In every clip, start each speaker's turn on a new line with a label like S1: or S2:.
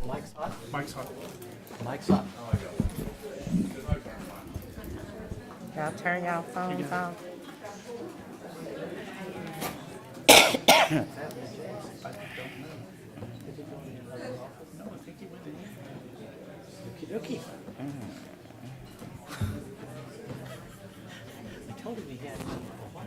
S1: Mike's hot?
S2: Mike's hot.
S1: Mike's hot.
S3: Y'all turn y'all phones off.
S1: Okey-dokey. I told him he had me for a while.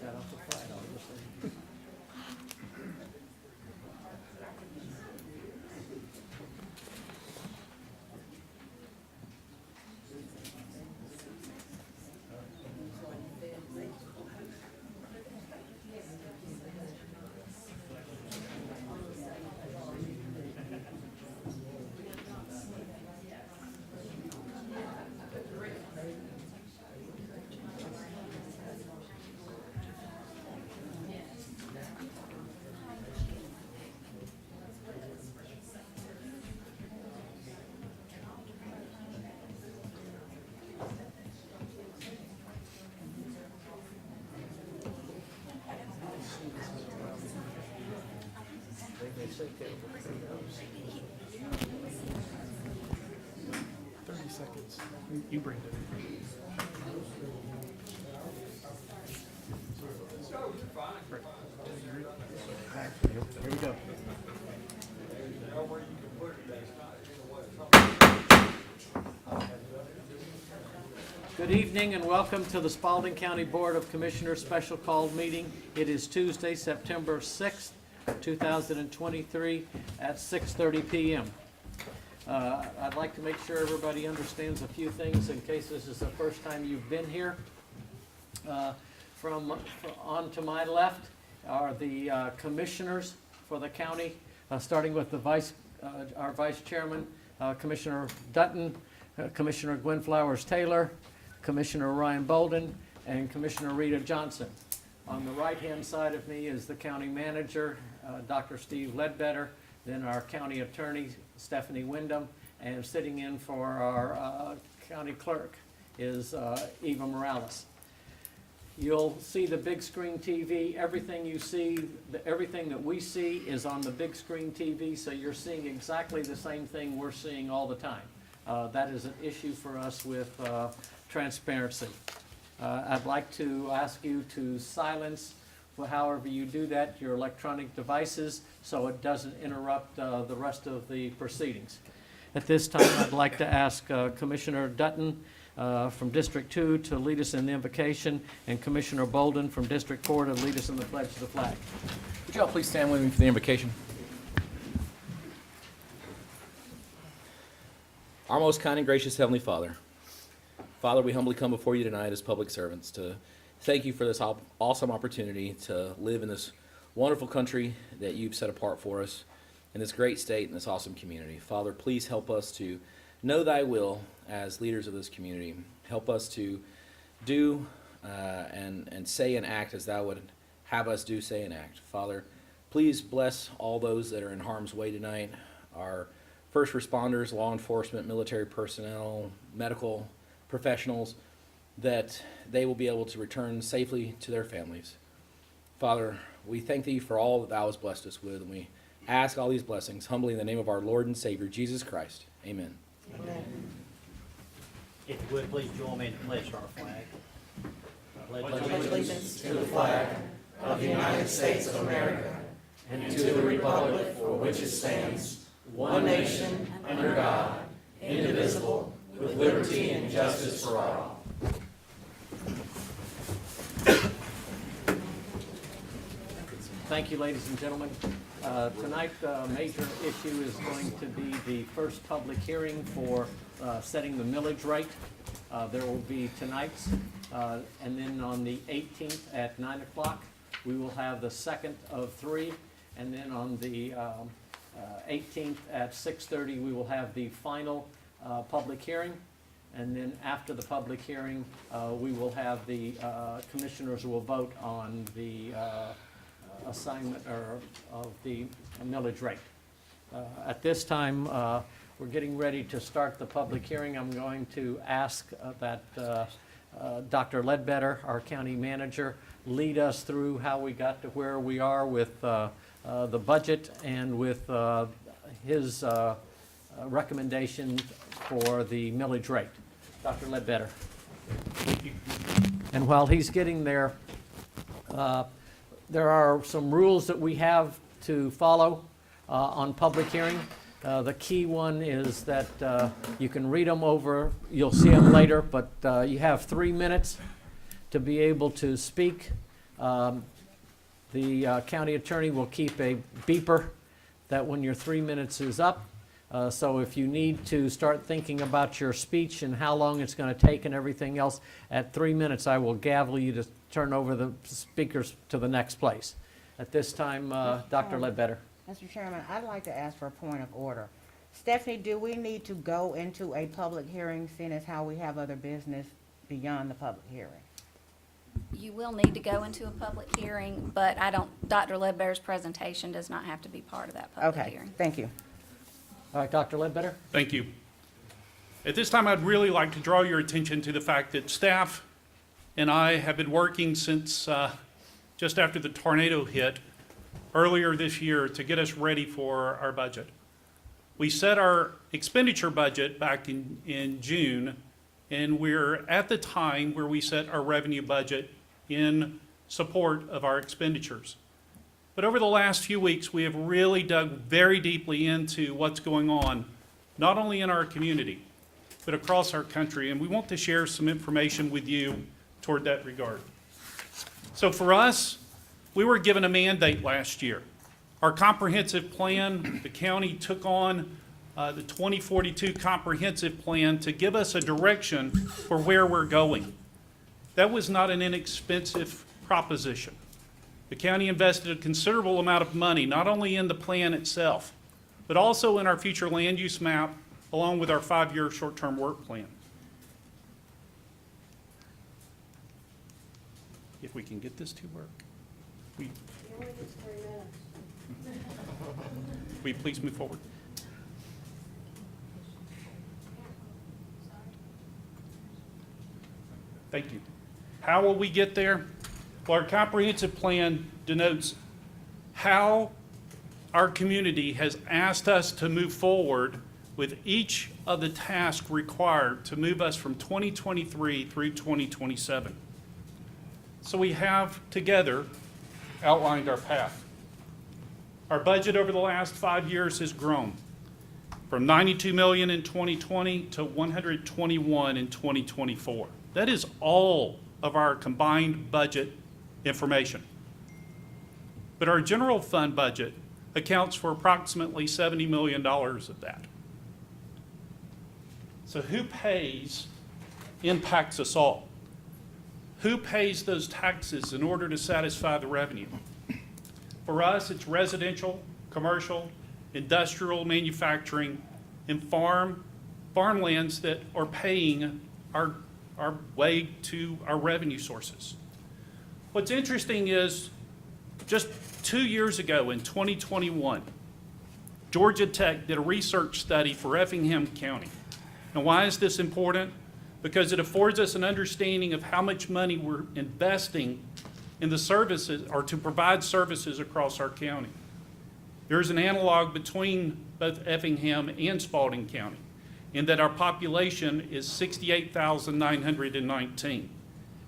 S1: Got off the flight, obviously. They say okay for 3 hours.
S2: 30 seconds. You bring it.
S1: Here we go. Good evening and welcome to the Spalding County Board of Commissioners special called meeting. It is Tuesday, September 6th, 2023 at 6:30 p.m. I'd like to make sure everybody understands a few things in case this is the first time you've been here. On to my left are the commissioners for the county, starting with our vice chairman, Commissioner Dutton, Commissioner Gwen Flowers Taylor, Commissioner Ryan Bolden, and Commissioner Rita Johnson. On the right-hand side of me is the county manager, Dr. Steve Ledbetter, then our county attorney, Stephanie Wyndham, and sitting in for our county clerk is Eva Morales. You'll see the big screen TV. Everything you see, everything that we see is on the big screen TV, so you're seeing exactly the same thing we're seeing all the time. That is an issue for us with transparency. I'd like to ask you to silence, however you do that, your electronic devices so it doesn't interrupt the rest of the proceedings. At this time, I'd like to ask Commissioner Dutton from District 2 to lead us in the invocation, and Commissioner Bolden from District 4 to lead us in the pledge to the flag.
S4: Would you all please stand with me for the invocation? Our most kind and gracious Heavenly Father, Father, we humbly come before you tonight as public servants to thank you for this awesome opportunity to live in this wonderful country that you've set apart for us, in this great state and this awesome community. Father, please help us to know thy will as leaders of this community. Help us to do and say and act as thou would have us do, say, and act. Father, please bless all those that are in harm's way tonight, our first responders, law enforcement, military personnel, medical professionals, that they will be able to return safely to their families. Father, we thank thee for all that thou hast blessed us with, and we ask all these blessings humbly in the name of our Lord and Savior, Jesus Christ. Amen.
S3: Amen.
S5: If you would, please join me in the pledge to our flag.
S3: Pledge allegiance
S6: to the flag of the United States of America and to the republic for which it stands, one nation, under God, indivisible, with liberty and justice for all.
S1: Thank you, ladies and gentlemen. Tonight, the major issue is going to be the first public hearing for setting the millage rate. There will be tonight's, and then on the 18th at 9 o'clock, we will have the second of three, and then on the 18th at 6:30, we will have the final public hearing. And then after the public hearing, we will have the commissioners will vote on the assignment of the millage rate. At this time, we're getting ready to start the public hearing. I'm going to ask that Dr. Ledbetter, our county manager, lead us through how we got to where we are with the budget and with his recommendation for the millage rate. Dr. Ledbetter. And while he's getting there, there are some rules that we have to follow on public hearing. The key one is that you can read them over, you'll see them later, but you have 3 minutes to be able to speak. The county attorney will keep a beeper that when your 3 minutes is up. So if you need to start thinking about your speech and how long it's going to take and everything else, at 3 minutes I will gavel you to turn over the speakers to the next place. At this time, Dr. Ledbetter.
S3: Mr. Chairman, I'd like to ask for a point of order. Stephanie, do we need to go into a public hearing, seeing as how we have other business beyond the public hearing?
S7: You will need to go into a public hearing, but Dr. Ledbetter's presentation does not have to be part of that public
S3: Okay,
S7: hearing.
S3: thank you.
S1: All right, Dr. Ledbetter.
S2: Thank you. At this time, I'd really like to draw your attention to the fact that staff and I have been working since just after the tornado hit earlier this year to get us ready for our budget. We set our expenditure budget back in June, and we're at the time where we set our revenue budget in support of our expenditures. But over the last few weeks, we have really dug very deeply into what's going on, not only in our community, but across our country, and we want to share some information with you toward that regard. So for us, we were given a mandate last year. Our comprehensive plan, the county took on the 2042 comprehensive plan to give us a direction for where we're going. That was not an inexpensive proposition. The county invested a considerable amount of money, not only in the plan itself, but also in our future land use map, along with our 5-year short-term work plan. If we can get this to work. Will you please move forward? Thank you. How will we get there? Well, our comprehensive plan denotes how our community has asked us to move forward with each of the tasks required to move us from 2023 through 2027. So we have together outlined our path. Our budget over the last 5 years has grown from $92 million in 2020 to $121 in 2024. That is all of our combined budget information. But our general fund budget accounts for approximately $70 million of that. So who pays impacts us all. Who pays those taxes in order to satisfy the revenue? For us, it's residential, commercial, industrial, manufacturing, and farmlands that are paying our way to our revenue sources. What's interesting is just 2 years ago in 2021, Georgia Tech did a research study for Effingham County. Now, why is this important? Because it affords us an understanding of how much money we're investing in the services or to provide services across our county. There's an analog between both Effingham and Spalding County in that our population is 68,919.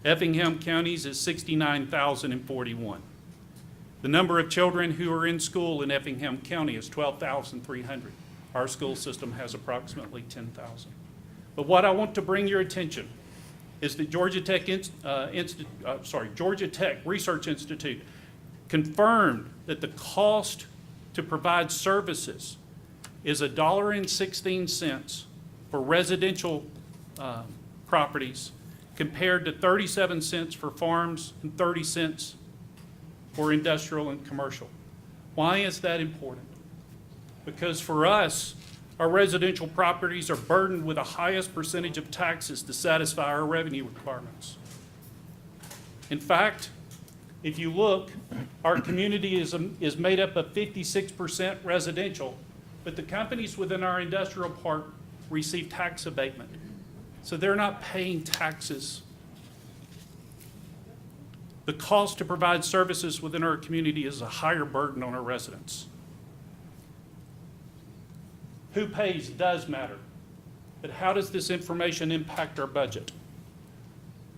S2: Effingham County's is 69,041. The number of children who are in school in Effingham County is 12,300. Our school system has approximately 10,000. But what I want to bring your attention is that Georgia Tech Research Institute confirmed that the cost to provide services is $1.16 for residential properties compared to 37 cents for farms and 30 cents for industrial and commercial. Why is that important? Because for us, Our residential properties are burdened with the highest percentage of taxes to satisfy our revenue requirements. In fact, if you look, our community is made up of 56% residential, but the companies within our industrial park receive tax abatement. So they're not paying taxes. The cost to provide services within our community is a higher burden on our residents. Who pays does matter, but how does this information impact our budget?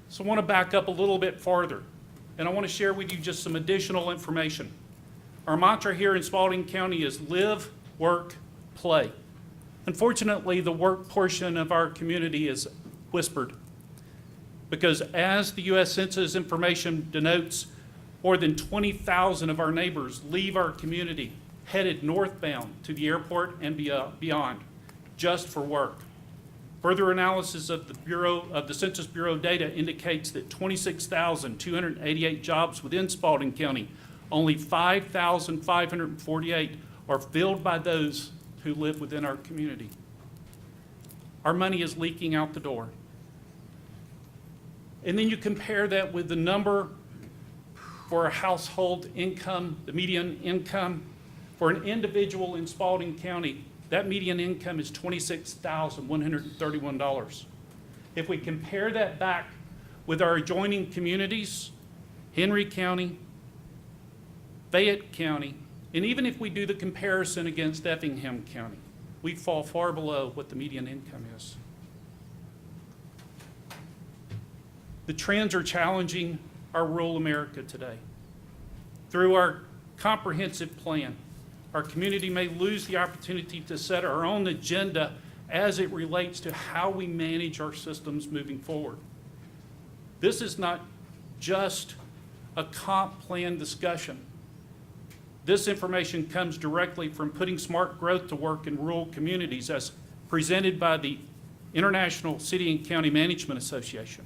S2: So I want to back up a little bit farther, and I want to share with you just some additional information. Our mantra here in Spalding County is live, work, play. Unfortunately, the work portion of our community is whispered, because as the U.S. Census information denotes, more than 20,000 of our neighbors leave our community headed northbound to the airport and beyond, just for work. Further analysis of the Census Bureau data indicates that 26,288 jobs within Spalding County, only 5,548 are filled by those who live within our community. Our money is leaking out the door. And then you compare that with the number for a household income, the median income. For an individual in Spalding County, that median income is $26,131. If we compare that back with our adjoining communities, Henry County, Fayette County, and even if we do the comparison against Effingham County, we fall far below what the median income is. The trends are challenging our rural America today. Through our comprehensive plan, our community may lose the opportunity to set our own agenda as it relates to how we manage our systems moving forward. This is not just a comp plan discussion. This information comes directly from putting smart growth to work in rural communities as presented by the International City and County Management Association.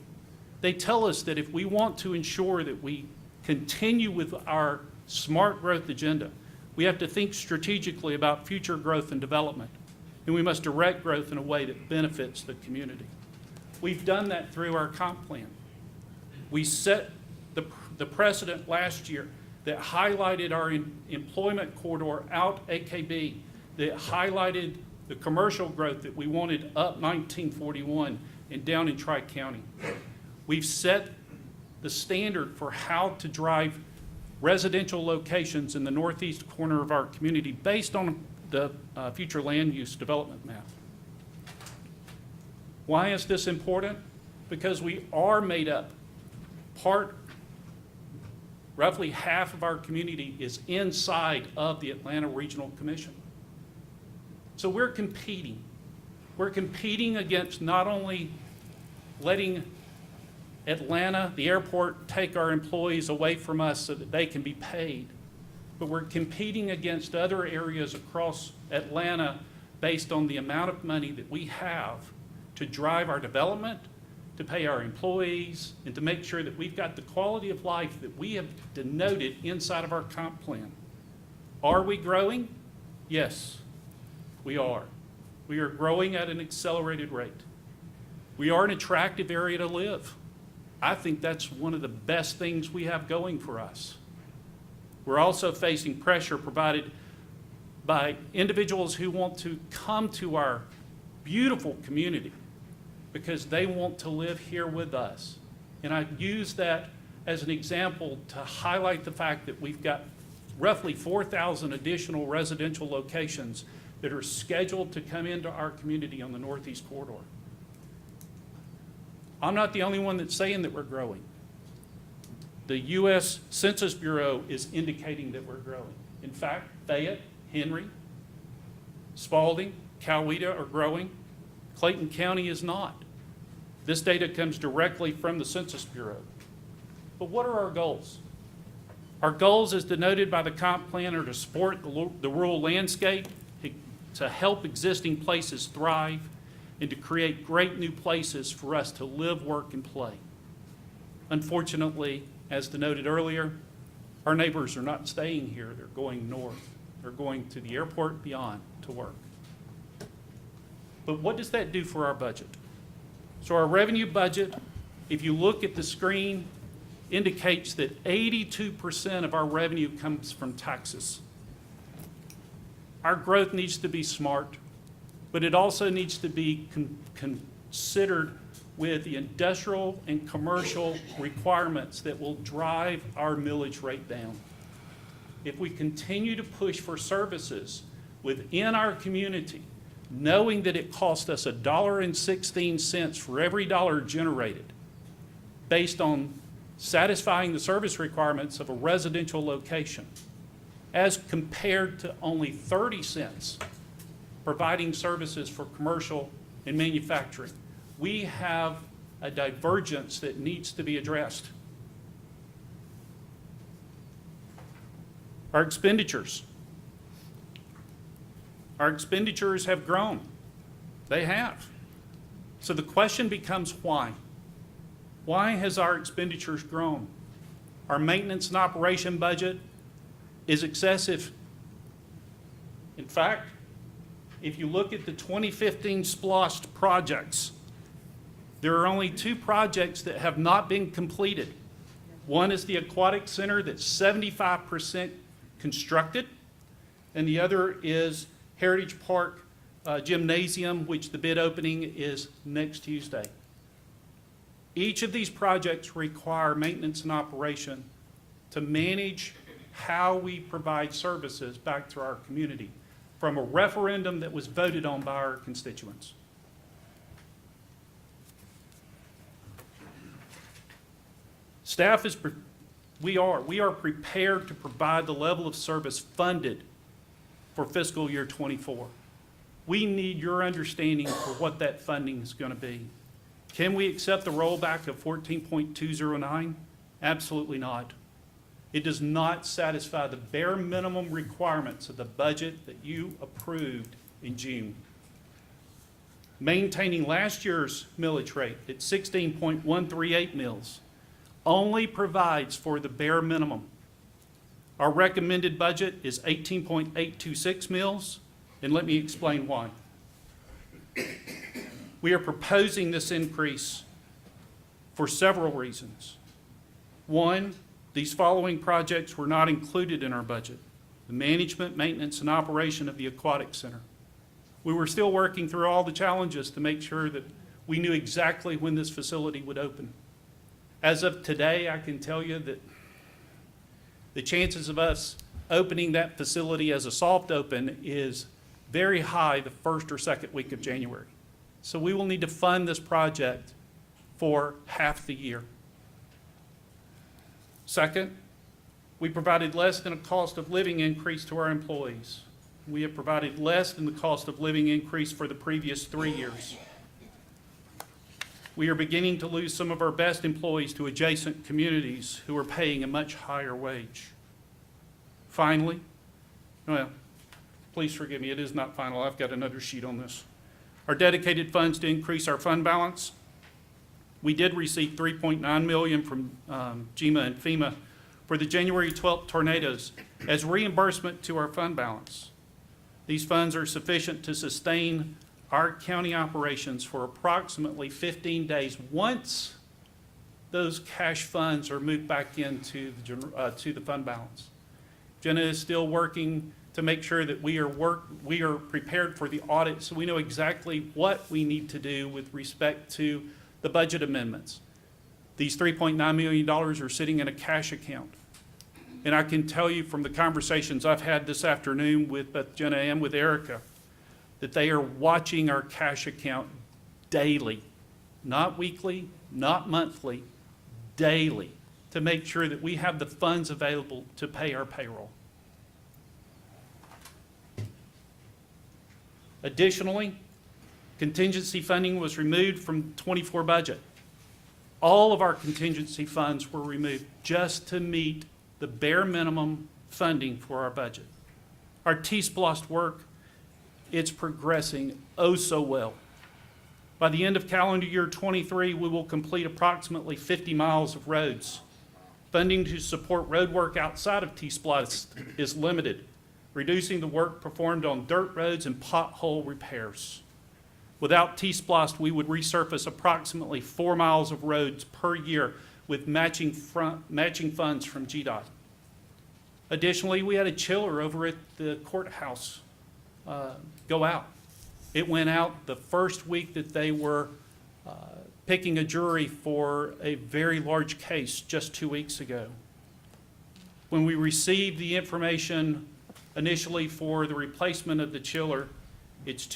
S2: They tell us that if we want to ensure that we continue with our smart growth agenda, we have to think strategically about future growth and development, and we must direct growth in a way that benefits the community. We've done that through our comp plan. We set the precedent last year that highlighted our employment corridor out AKB, that highlighted the commercial growth that we wanted up 1941 and down in Tri-County. We've set the standard for how to drive residential locations in the northeast corner of our community based on the future land use development map. Why is this important? Because we are made up. Roughly half of our community is inside of the Atlanta Regional Commission. So we're competing. We're competing against not only letting Atlanta, the airport, take our employees away from us so that they can be paid, but we're competing against other areas across Atlanta based on the amount of money that we have to drive our development, to pay our employees, and to make sure that we've got the quality of life that we have denoted inside of our comp plan. Are we growing? Yes, we are. We are growing at an accelerated rate. We are an attractive area to live. I think that's one of the best things we have going for us. We're also facing pressure provided by individuals who want to come to our beautiful community because they want to live here with us. And I use that as an example to highlight the fact that we've got roughly 4,000 additional residential locations that are scheduled to come into our community on the northeast corridor. I'm not the only one that's saying that we're growing. The U.S. Census Bureau is indicating that we're growing. In fact, Fayette, Henry, Spalding, Coweta are growing. Clayton County is not. This data comes directly from the Census Bureau. But what are our goals? Our goals, as denoted by the comp plan, are to support the rural landscape, to help existing places thrive, and to create great new places for us to live, work, and play. Unfortunately, as denoted earlier, our neighbors are not staying here. They're going north. They're going to the airport beyond to work. But what does that do for our budget? So our revenue budget, if you look at the screen, indicates that 82% of our revenue comes from taxes. Our growth needs to be smart, but it also needs to be considered with the industrial and commercial requirements that will drive our millage rate down. If we continue to push for services within our community, knowing that it costs us $1.16 for every dollar generated, based on satisfying the service requirements of a residential location, as compared to only 30 cents providing services for commercial and manufacturing. We have a divergence that needs to be addressed. Our expenditures. Our expenditures have grown. They have. So the question becomes why? Why has our expenditures grown? Our maintenance and operation budget is excessive. In fact, if you look at the 2015 SPLOST projects, there are only 2 projects that have not been completed. One is the Aquatic Center that's 75% constructed, and the other is Heritage Park Gymnasium, which the bid opening is next Tuesday. Each of these projects require maintenance and operation to manage how we provide services back to our community from a referendum that was voted on by our constituents. Staff is, we are prepared to provide the level of service funded for fiscal year '24. We need your understanding for what that funding is going to be. Can we accept the rollback of 14.209? Absolutely not. It does not satisfy the bare minimum requirements of the budget that you approved in June. Maintaining last year's millage rate at 16.138 mils only provides for the bare minimum. Our recommended budget is 18.826 mils, and let me explain why. We are proposing this increase for several reasons. One, these following projects were not included in our budget: the management, maintenance, and operation of the Aquatic Center. We were still working through all the challenges to make sure that we knew exactly when this facility would open. As of today, I can tell you that the chances of us opening that facility as a soft open is very high the first or second week of January. So we will need to fund this project for half the year. Second, we provided less than a cost of living increase to our employees. We have provided less than the cost of living increase for the previous 3 years. We are beginning to lose some of our best employees to adjacent communities who are paying a much higher wage. Finally, well, please forgive me, it is not final. I've got another sheet on this. Our dedicated funds to increase our fund balance. We did receive $3.9 million from GEMA and FEMA for the January 12th tornadoes as reimbursement to our fund balance. These funds are sufficient to sustain our county operations for approximately 15 days once those cash funds are moved back into to the fund balance. Jenna is still working to make sure that we are prepared for the audit, so we know exactly what we need to do with respect to the budget amendments. These $3.9 million are sitting in a cash account. And I can tell you from the conversations I've had this afternoon with both Jenna and with Erica, that they are watching our cash account daily, not weekly, not monthly, daily, to make sure that we have the funds available to pay our payroll. Additionally, contingency funding was removed from 24 budget. All of our contingency funds were removed just to meet the bare minimum funding for our budget. Our T-SPLOST work, it's progressing oh so well. By the end of calendar year '23, we will complete approximately 50 miles of roads. Funding to support road work outside of T-SPLOST is limited, reducing the work performed on dirt roads and pothole repairs. Without T-Splost, we would resurface approximately 4 miles of roads per year with matching funds from GDOT. Additionally, we had a chiller over at the courthouse go out. It went out the first week that they were picking a jury for a very large case just 2 weeks ago. When we received the information initially for the replacement of the chiller, it's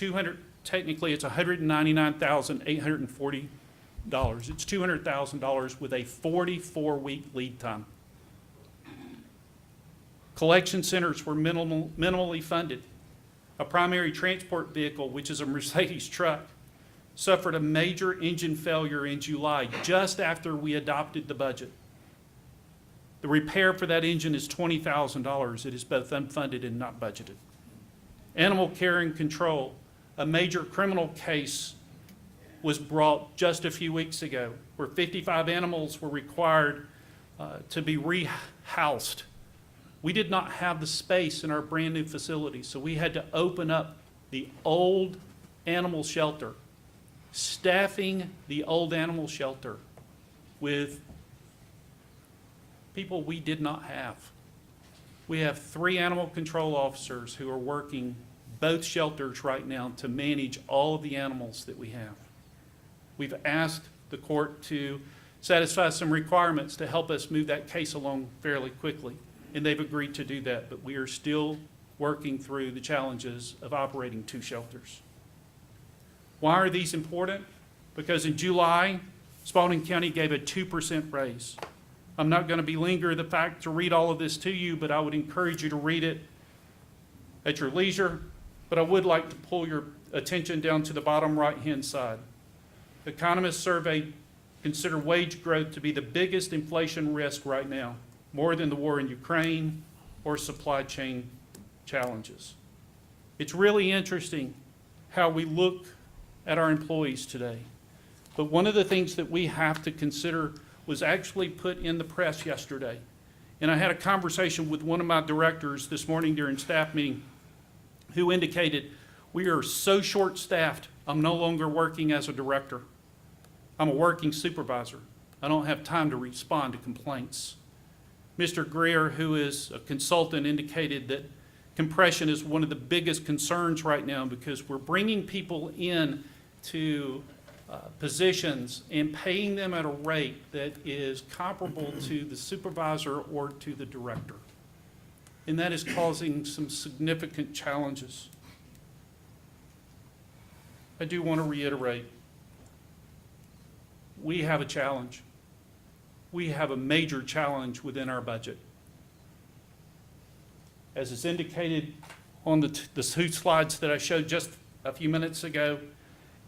S2: technically it's $199,840. It's $200,000 with a 44-week lead time. Collection centers were minimally funded. A primary transport vehicle, which is a Mercedes truck, suffered a major engine failure in July, just after we adopted the budget. The repair for that engine is $20,000. It is both unfunded and not budgeted. Animal care and control, a major criminal case was brought just a few weeks ago, where 55 animals were required to be rehoused. We did not have the space in our brand new facility, so we had to open up the old animal shelter, staffing the old animal shelter with people we did not have. We have 3 animal control officers who are working both shelters right now to manage all of the animals that we have. We've asked the court to satisfy some requirements to help us move that case along fairly quickly, and they've agreed to do that, but we are still working through the challenges of operating 2 shelters. Why are these important? Because in July, Spalding County gave a 2% raise. I'm not going to belabor the fact to read all of this to you, but I would encourage you to read it at your leisure. But I would like to pull your attention down to the bottom right-hand side. Economists surveyed consider wage growth to be the biggest inflation risk right now, more than the war in Ukraine or supply chain challenges. It's really interesting how we look at our employees today. But one of the things that we have to consider was actually put in the press yesterday. And I had a conversation with one of my directors this morning during staff meeting who indicated, we are so short-staffed, I'm no longer working as a director. I'm a working supervisor. I don't have time to respond to complaints. Mr. Greer, who is a consultant, indicated that compression is one of the biggest concerns right now because we're bringing people in to positions and paying them at a rate that is comparable to the supervisor or to the director. And that is causing some significant challenges. I do want to reiterate, we have a challenge. We have a major challenge within our budget. As is indicated on the 2 slides that I showed just a few minutes ago,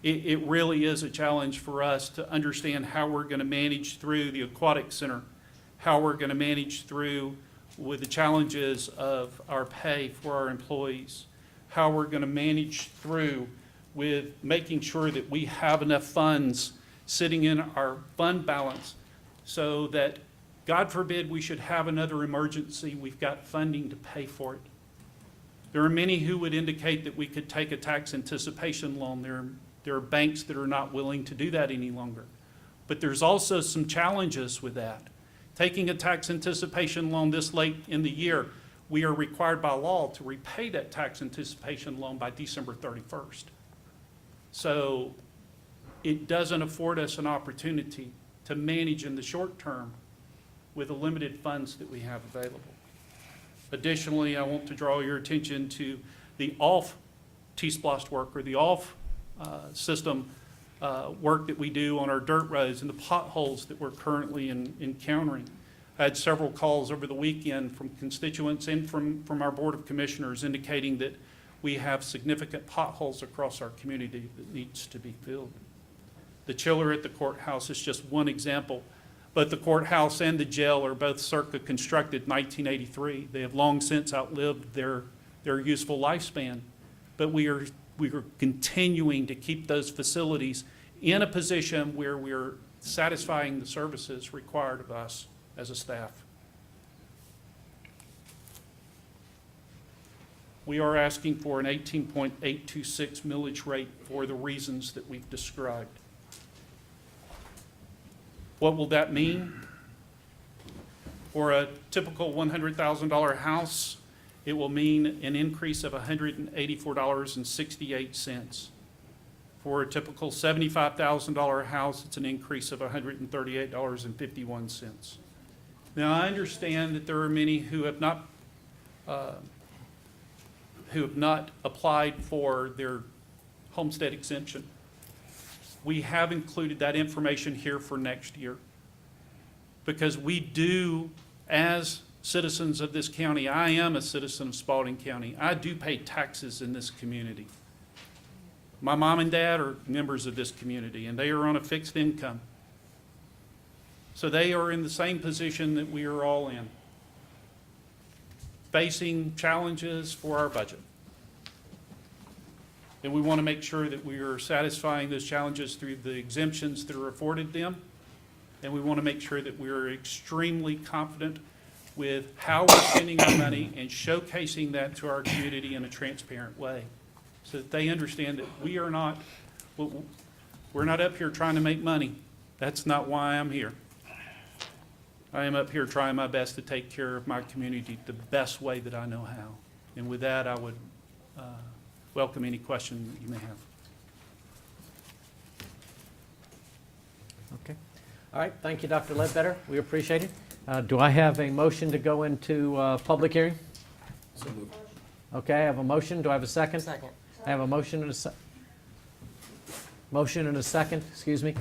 S2: it really is a challenge for us to understand how we're going to manage through the aquatic center, how we're going to manage through with the challenges of our pay for our employees, how we're going to manage through with making sure that we have enough funds sitting in our fund balance so that, God forbid, we should have another emergency, we've got funding to pay for it. There are many who would indicate that we could take a tax anticipation loan. There are banks that are not willing to do that any longer. But there's also some challenges with that. Taking a tax anticipation loan this late in the year, we are required by law to repay that tax anticipation loan by December 31st. So it doesn't afford us an opportunity to manage in the short term with the limited funds that we have available. Additionally, I want to draw your attention to the off T-Splost work, or the off system work that we do on our dirt roads and the potholes that we're currently encountering. I had several calls over the weekend from constituents and from our Board of Commissioners indicating that we have significant potholes across our community that needs to be filled. The chiller at the courthouse is just one example, but the courthouse and the jail are both circa constructed in 1983. They have long since outlived their useful lifespan, but we are continuing to keep those facilities in a position where we're satisfying the services required of us as a staff. we are asking for an 18.826 millage rate for the reasons that we've described. What will that mean? For a typical $100,000 house, it will mean an increase of $184.68. For a typical $75,000 house, it's an increase of $138.51. Now, I understand that there are many who have not applied for their homestead exemption. We have included that information here for next year, because we do, as citizens of this county, I am a citizen of Spalding County. I do pay taxes in this community. My mom and dad are members of this community, and they are on a fixed income. So they are in the same position that we are all in, facing challenges for our budget. And we want to make sure that we are satisfying those challenges through the exemptions that are afforded them. And we want to make sure that we are extremely confident with how we're spending our money and showcasing that to our community in a transparent way, so that they understand that we're not up here trying to make money. That's not why I'm here. I am up here trying my best to take care of my community the best way that I know how. And with that, I would welcome any question that you may have.
S1: Okay. All right, thank you, Dr. Ledbetter. We appreciate it. Do I have a motion to go into public hearing?
S4: So moved.
S1: Okay, I have a motion. Do I have a second?
S6: Second.
S1: I have a motion and a motion and a second, excuse me.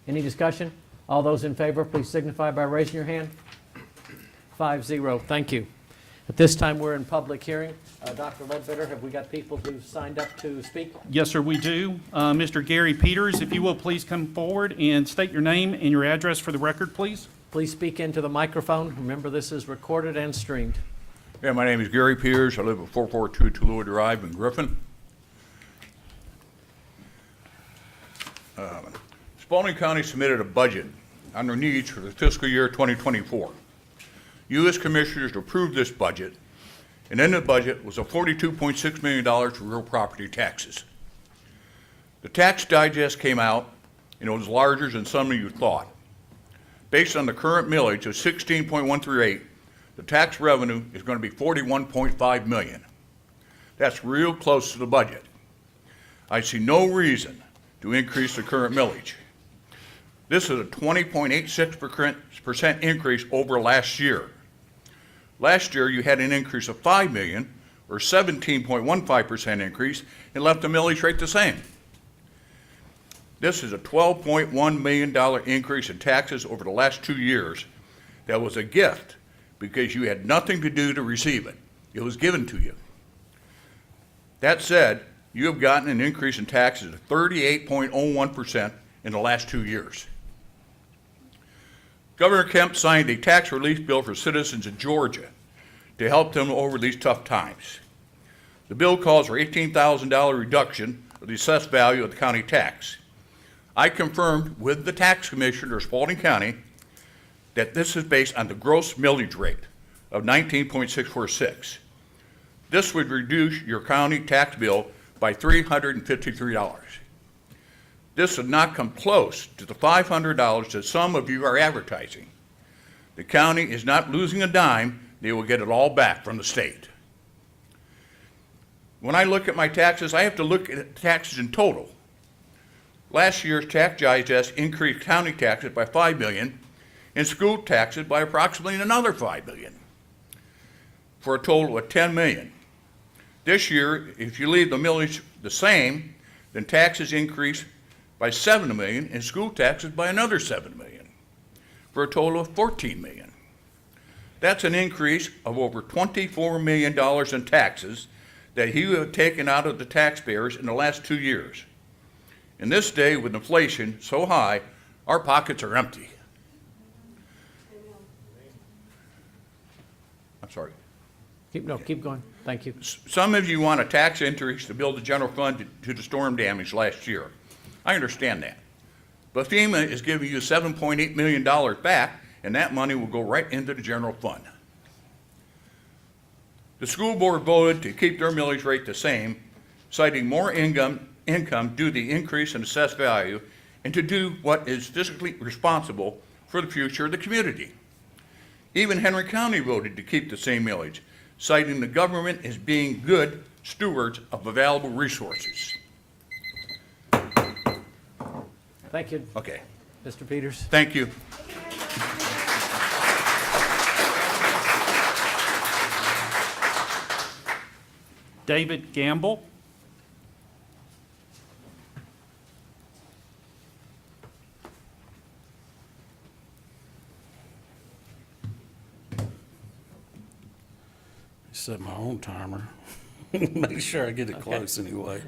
S1: Any discussion? All those in favor, please signify by raising your hand. 5-0, thank you. At this time, we're in public hearing. Dr. Ledbetter, have we got people who've signed up to speak?
S2: Yes, sir, we do. Mr. Gary Peters, if you will please come forward and state your name and your address for the record, please.
S1: Please speak into the microphone. Remember, this is recorded and streamed.
S8: Yeah, my name is Gary Peters. I live at 442 Tallulah Drive in Griffin. Spalding County submitted a budget on their needs for the fiscal year 2024. You as commissioners approved this budget, and in the budget was a $42.6 million for real property taxes. The tax digest came out, and it was larger than some of you thought. Based on the current millage of 16.138, the tax revenue is going to be $41.5 million. That's real close to the budget. I see no reason to increase the current millage. This is a 20.86% increase over last year. Last year, you had an increase of $5 million, or 17.15% increase, and left the millage rate the same. This is a $12.1 million increase in taxes over the last 2 years. That was a gift because you had nothing to do to receive it. It was given to you. That said, you have gotten an increase in taxes of 38.01% in the last 2 years. Governor Kemp signed a tax relief bill for citizens in Georgia to help them over these tough times. The bill calls for $18,000 reduction of the assessed value of the county tax. I confirmed with the tax commissioner of Spalding County that this is based on the gross millage rate of 19.646. This would reduce your county tax bill by $353. This would not come close to the $500 that some of you are advertising. The county is not losing a dime. They will get it all back from the state. When I look at my taxes, I have to look at taxes in total. Last year's tax digest increased county taxes by $5 million and school taxes by approximately another $5 million, for a total of $10 million. This year, if you leave the millage the same, then taxes increase by $7 million and school taxes by another $7 million, for a total of $14 million. That's an increase of over $24 million in taxes that you have taken out of the taxpayers in the last 2 years. In this day with inflation so high, our pockets are empty. I'm sorry.
S1: Keep going. Thank you.
S8: Some of you want a tax increase to build the general fund to the storm damage last year. I understand that. But FEMA is giving you $7.8 million back, and that money will go right into the general fund. The school board voted to keep their millage rate the same, citing more income due to the increase in assessed value and to do what is fiscally responsible for the future of the community. Even Henry County voted to keep the same millage, citing the government as being good stewards of available resources.
S1: Thank you,
S8: Okay,
S1: Mr. Peters.
S8: thank you.
S2: David Gamble.
S9: Set my own timer. Make sure I get it close anyway.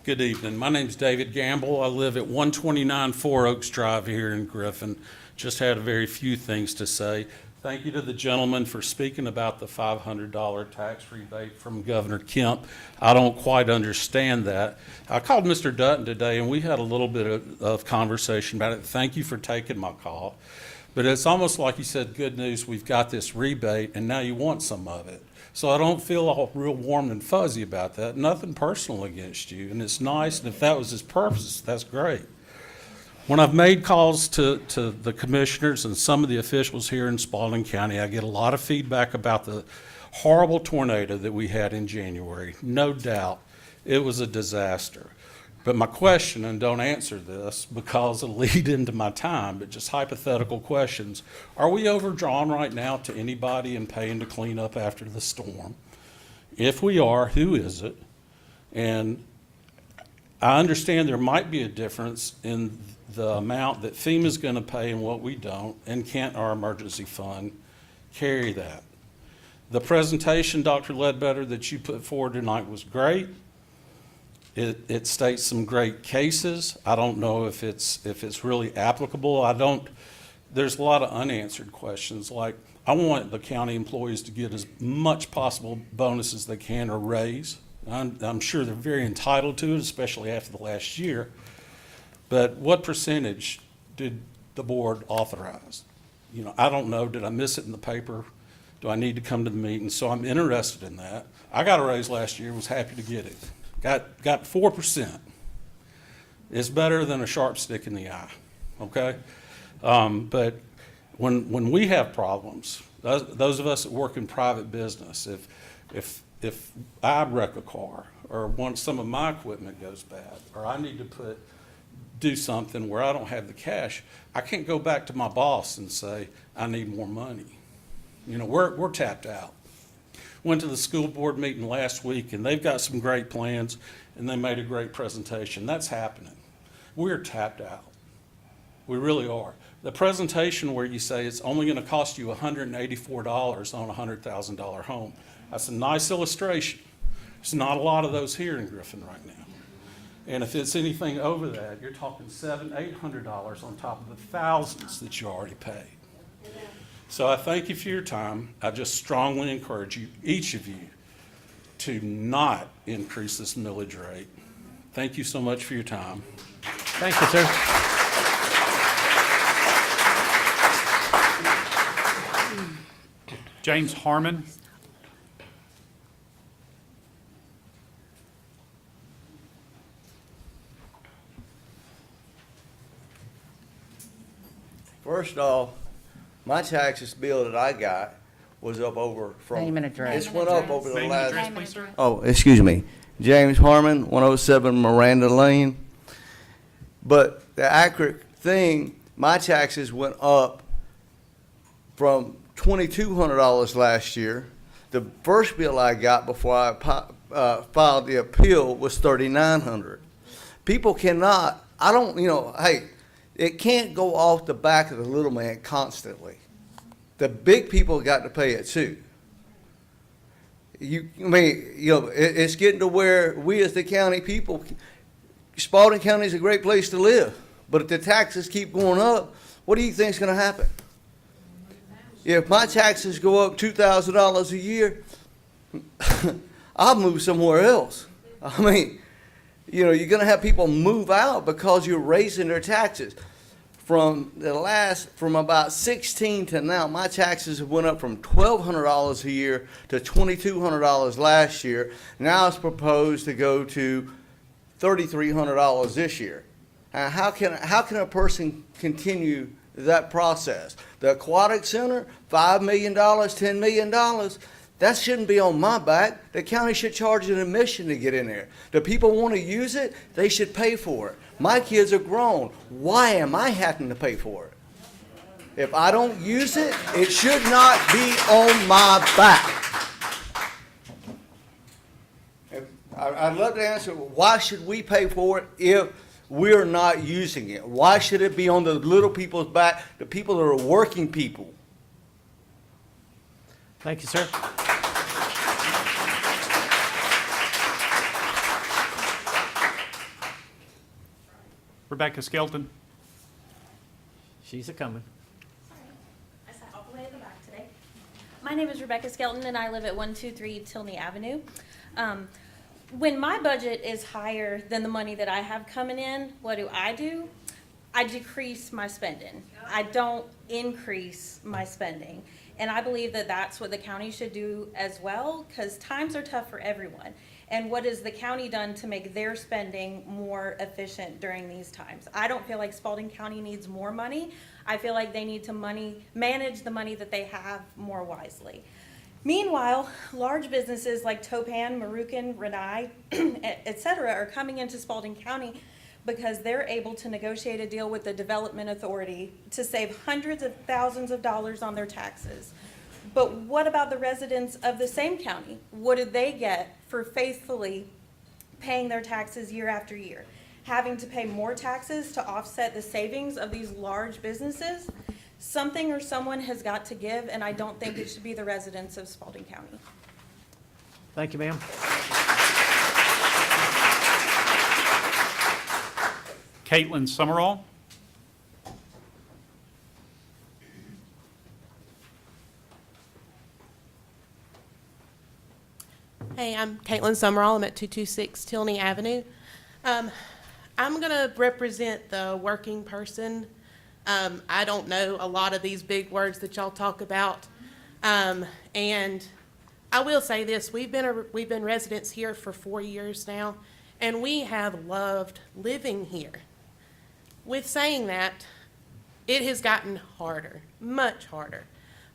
S9: Good evening. My name's David Gamble. I live at 129 Four Oaks Drive here in Griffin. Just had a very few things to say. Thank you to the gentleman for speaking about the $500 tax rebate from Governor Kemp. I don't quite understand that. I called Mr. Dutton today and we had a little bit of conversation about it. Thank you for taking my call. But it's almost like you said, good news, we've got this rebate and now you want some of it. So I don't feel all real warm and fuzzy about that. Nothing personal against you, and it's nice, and if that was his purpose, that's great. When I've made calls to the commissioners and some of the officials here in Spalding County, I get a lot of feedback about the horrible tornado that we had in January. No doubt, it was a disaster. But my question, and don't answer this because it'll lead into my time, but just hypothetical questions. Are we overdrawn right now to anybody in paying to clean up after the storm? If we are, who is it? And I understand there might be a difference in the amount that FEMA's going to pay and what we don't, and can't our emergency fund carry that? The presentation, Dr. Ledbetter, that you put forward tonight was great. It states some great cases. I don't know if it's really applicable. There's a lot of unanswered questions, like I want the county employees to get as much possible bonus as they can or raise. I'm sure they're very entitled to it, especially after the last year. But what percentage did the board authorize? You know, I don't know. Did I miss it in the paper? Do I need to come to the meeting? So I'm interested in that. I got a raise last year, was happy to get it. Got 4%. It's better than a sharp stick in the eye, okay? But when we have problems, those of us that work in private business, if I wreck a car or some of my equipment goes bad, or I need to do something where I don't have the cash, I can't go back to my boss and say, I need more money. You know, we're tapped out. Went to the school board meeting last week, and they've got some great plans, and they made a great presentation. That's happening. We're tapped out. We really are. The presentation where you say it's only going to cost you $184 on a $100,000 home, that's a nice illustration. There's not a lot of those here in Griffin right now. And if it's anything over that, you're talking $700, $800 on top of the thousands that you already paid. So I thank you for your time. I just strongly encourage you, each of you, to not increase this millage rate. Thank you so much for your time.
S1: Thank you, sir.
S2: James Harmon.
S6: First off, my taxes bill that I got was up over from.
S3: Name and address.
S6: It's went up over the
S2: Name and
S6: last.
S2: address, please, sir.
S6: Oh, excuse me. James Harmon, 107 Miranda Lane. But the accurate thing, my taxes went up from $2,200 last year. The first bill I got before I filed the appeal was $3,900. People cannot, hey, it can't go off the back of the little man constantly. The big people got to pay it too. It's getting to where we as the county people, Spalding County is a great place to live, but if the taxes keep going up, what do you think is going to happen? If my taxes go up $2,000 a year, I'll move somewhere else. You're going to have people move out because you're raising their taxes. from about 16 to now, my taxes have went up from $1,200 a year to $2,200 last year. Now it's proposed to go to $3,300 this year. How can a person continue that process? The aquatic center, $5 million, $10 million. That shouldn't be on my back. The county should charge an admission to get in there. The people want to use it, they should pay for it. My kids are grown. Why am I having to pay for it? If I don't use it, it should not be on my back. I'd love to answer, why should we pay for it if we're not using it? Why should it be on the little people's back, the people that are working people?
S1: Thank you, sir.
S2: Rebecca Skelton.
S1: She's a-coming.
S10: I sat all the way in the back today. My name is Rebecca Skelton, and I live at 123 Tilney Avenue. When my budget is higher than the money that I have coming in, what do? I decrease my spending. I don't increase my spending. And I believe that that's what the county should do as well, because times are tough for everyone. And what has the county done to make their spending more efficient during these times? I don't feel like Spalding County needs more money. I feel like they need to manage the money that they have more wisely. Meanwhile, large businesses like Topan, Marucan, Renai, et cetera, are coming into Spalding County because they're able to negotiate a deal with the development authority to save hundreds of thousands of dollars on their taxes. But what about the residents of the same county? What did they get for faithfully paying their taxes year after year? Having to pay more taxes to offset the savings of these large businesses? Something or someone has got to give, and I don't think it should be the residents of Spalding County.
S1: Thank you, ma'am.
S2: Caitlin Summerall.
S11: Hey, I'm Caitlin Summerall. I'm at 226 Tilney Avenue. I'm going to represent the working person. I don't know a lot of these big words that y'all talk about. And I will say this, we've been residents here for 4 years now, and we have loved living here. With saying that, it has gotten harder, much harder.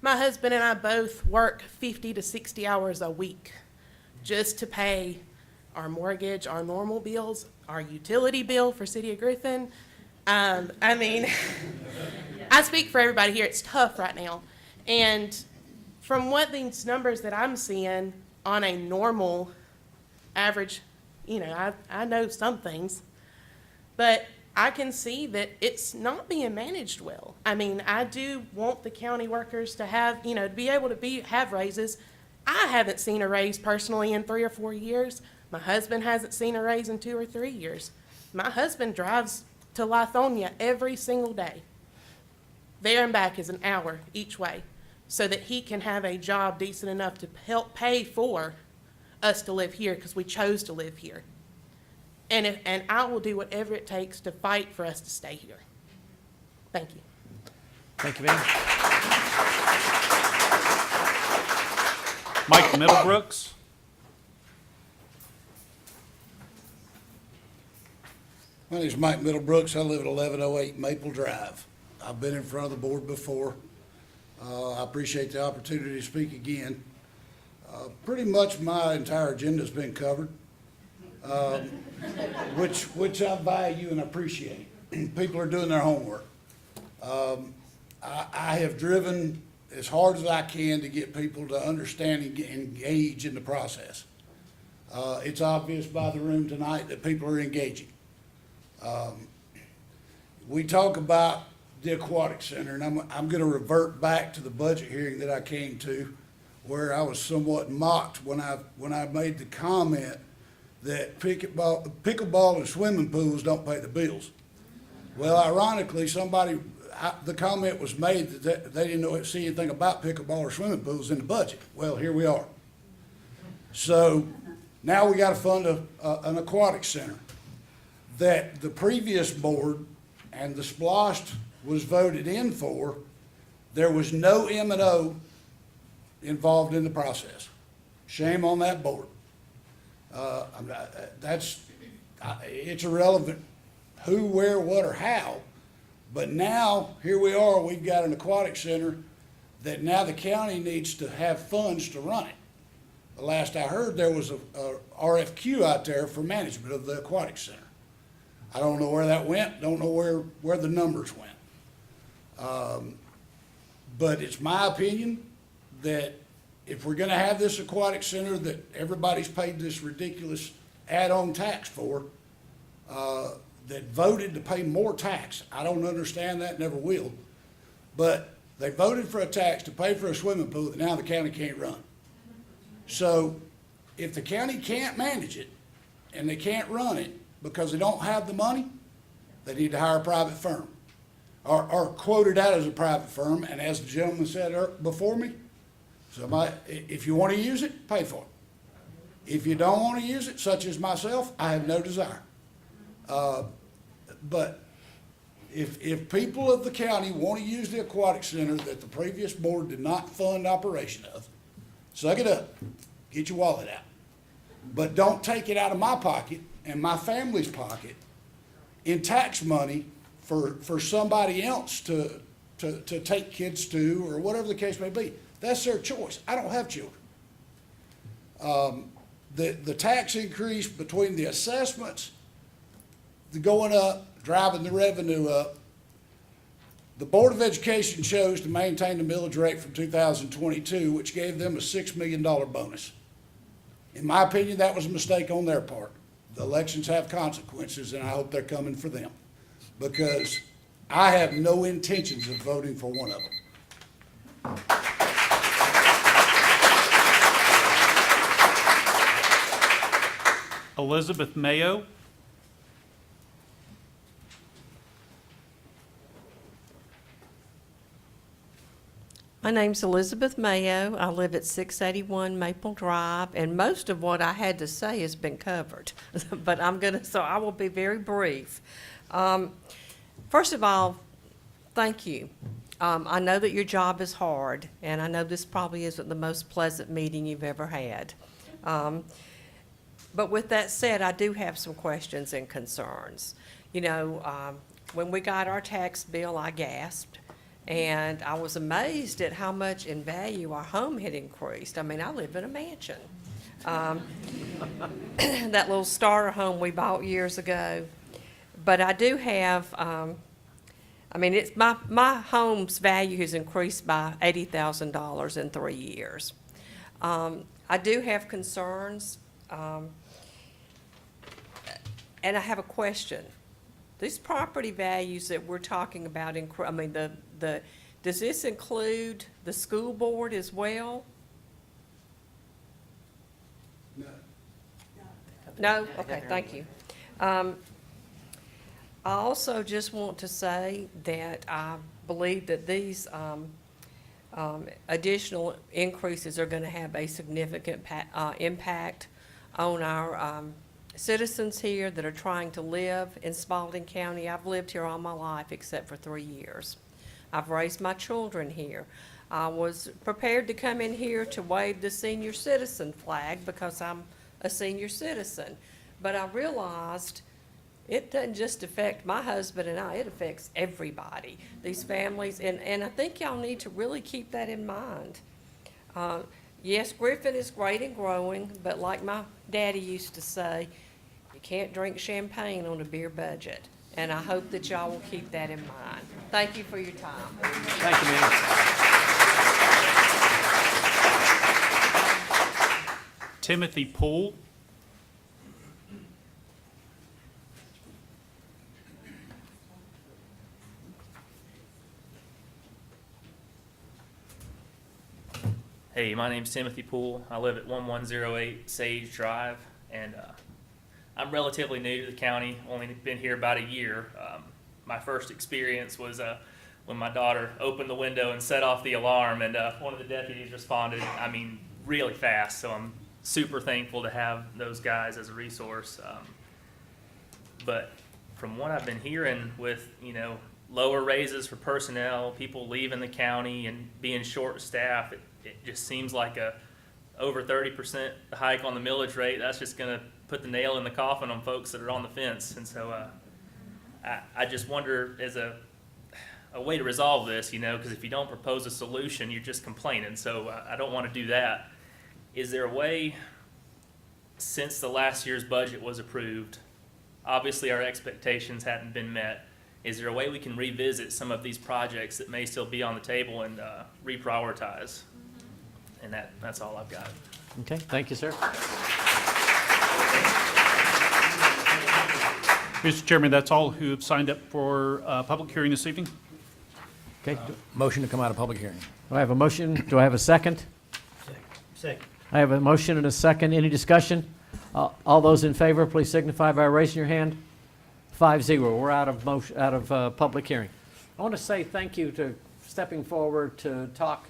S11: My husband and I both work 50 to 60 hours a week just to pay our mortgage, our normal bills, our utility bill for City of Griffin. I mean, I speak for everybody here. It's tough right now. And from what these numbers that I'm seeing on a normal average, I know some things, but I can see that it's not being managed well. I mean, I do want the county workers to have, to be able to have raises. I haven't seen a raise personally in 3 or 4 years. My husband hasn't seen a raise in 2 or 3 years. My husband drives to Lithonia every single day. There and back is an hour each way, so that he can have a job decent enough to help pay for us to live here, because we chose to live here. And I will do whatever it takes to fight for us to stay here. Thank you.
S1: Thank you, ma'am.
S2: Mike Middlebrooks.
S12: My name is Mike Middlebrooks. I live at 1108 Maple Drive. I've been in front of the board before. I appreciate the opportunity to speak again. Pretty much my entire agenda's been covered, which I value and appreciate. People are doing their homework. I have driven as hard as I can to get people to understand and engage in the process. It's obvious by the room tonight that people are engaging. We talk about the aquatic center, and I'm going to revert back to the budget hearing that I came to, where I was somewhat mocked when I made the comment that pickleball and swimming pools don't pay the bills. Well, ironically, the comment was made that they didn't see anything about pickleball or swimming pools in the budget. Well, here we are. So now we got to fund an aquatic center that the previous board and the SPLOST was voted in for, there was no M&O involved in the process. Shame on that board. It's irrelevant who, where, what, or how. But now, here we are, we've got an aquatic center that now the county needs to have funds to run it. The last I heard, there was a RFQ out there for management of the aquatic center. I don't know where that went, don't know where the numbers went. But it's my opinion that if we're gonna have this aquatic center that everybody's paid this ridiculous add-on tax for, that voted to pay more tax, I don't understand that, never will, but they voted for a tax to pay for a swimming pool that now the county can't run. So if the county can't manage it and they can't run it because they don't have the money, they need to hire a private firm. Or quote it out as a private firm, and as the gentleman said before me, somebody, if you want to use it, pay for it. If you don't want to use it, such as myself, I have no desire. But if people of the county want to use the aquatic center that the previous board did not fund operation of, suck it up, get your wallet out. But don't take it out of my pocket and my family's pocket in tax money for somebody else to take kids to, or whatever the case may be. That's their choice. I don't have children. The tax increase between the assessments, the going up, driving the revenue up, the Board of Education chose to maintain the millage rate from 2022, which gave them a $6 million bonus. In my opinion, that was a mistake on their part. The elections have consequences, and I hope they're coming for them, because I have no intentions of voting for one of them.
S2: Elizabeth Mayo.
S13: My name's Elizabeth Mayo. I live at 681 Maple Drive, and most of what I had to say has been covered. But so I will be very brief. First of all, thank you. I know that your job is hard, and I know this probably isn't the most pleasant meeting you've ever had. But with that said, I do have some questions and concerns. You know, when we got our tax bill, I gasped. And I was amazed at how much in value our home had increased. I mean, I live in a mansion. That little starter home we bought years ago. But I do have, I mean, it's my home's value has increased by $80,000 in 3 years. I do have concerns, and I have a question. These property values that we're talking about, I mean, does this include the school board as well?
S12: No.
S13: No? Okay, thank you. I also just want to say that I believe that these additional increases are going to have a significant impact on our citizens here that are trying to live in Spalding County. I've lived here all my life except for 3 years. I've raised my children here. I was prepared to come in here to wave the senior citizen flag because I'm a senior citizen. But I realized it doesn't just affect my husband and I, it affects everybody, these families, and I think y'all need to really keep that in mind. Yes, Griffin is great and growing, but like my daddy used to say, you can't drink champagne on a beer budget. And I hope that y'all will keep that in mind. Thank you for your time.
S1: Thank you, ma'am.
S2: Timothy Poole.
S14: Hey, my name's Timothy Poole. I live at 1108 Sage Drive, and I'm relatively new to the county, only been here about a year. My first experience was when my daughter opened the window and set off the alarm, and one of the deputies responded, I mean, really fast, so I'm super thankful to have those guys as a resource. But from what I've been hearing with, you know, lower raises for personnel, people leaving the county and being short staffed. It just seems like a over 30% hike on the millage rate. That's just going to put the nail in the coffin on folks that are on the fence. And so I just wonder, as a way to resolve this, because if you don't propose a solution, you're just complaining. So I don't want to do that. Is there a way, since the last year's budget was approved, obviously our expectations hadn't been met, is there a way we can revisit some of these projects that may still be on the table and reprioritize? And that's all I've got.
S1: Okay, thank you, sir.
S2: Mr. Chairman, that's all who have signed up for public hearing this evening.
S1: Okay,
S6: Motion to come out of public hearing.
S1: do I have a motion? Do I have a second?
S5: Second.
S1: I have a motion and a second. Any discussion? All those in favor, please signify by raising your hand. 5-0. We're out of public hearing. I want to say thank you to stepping forward to talk.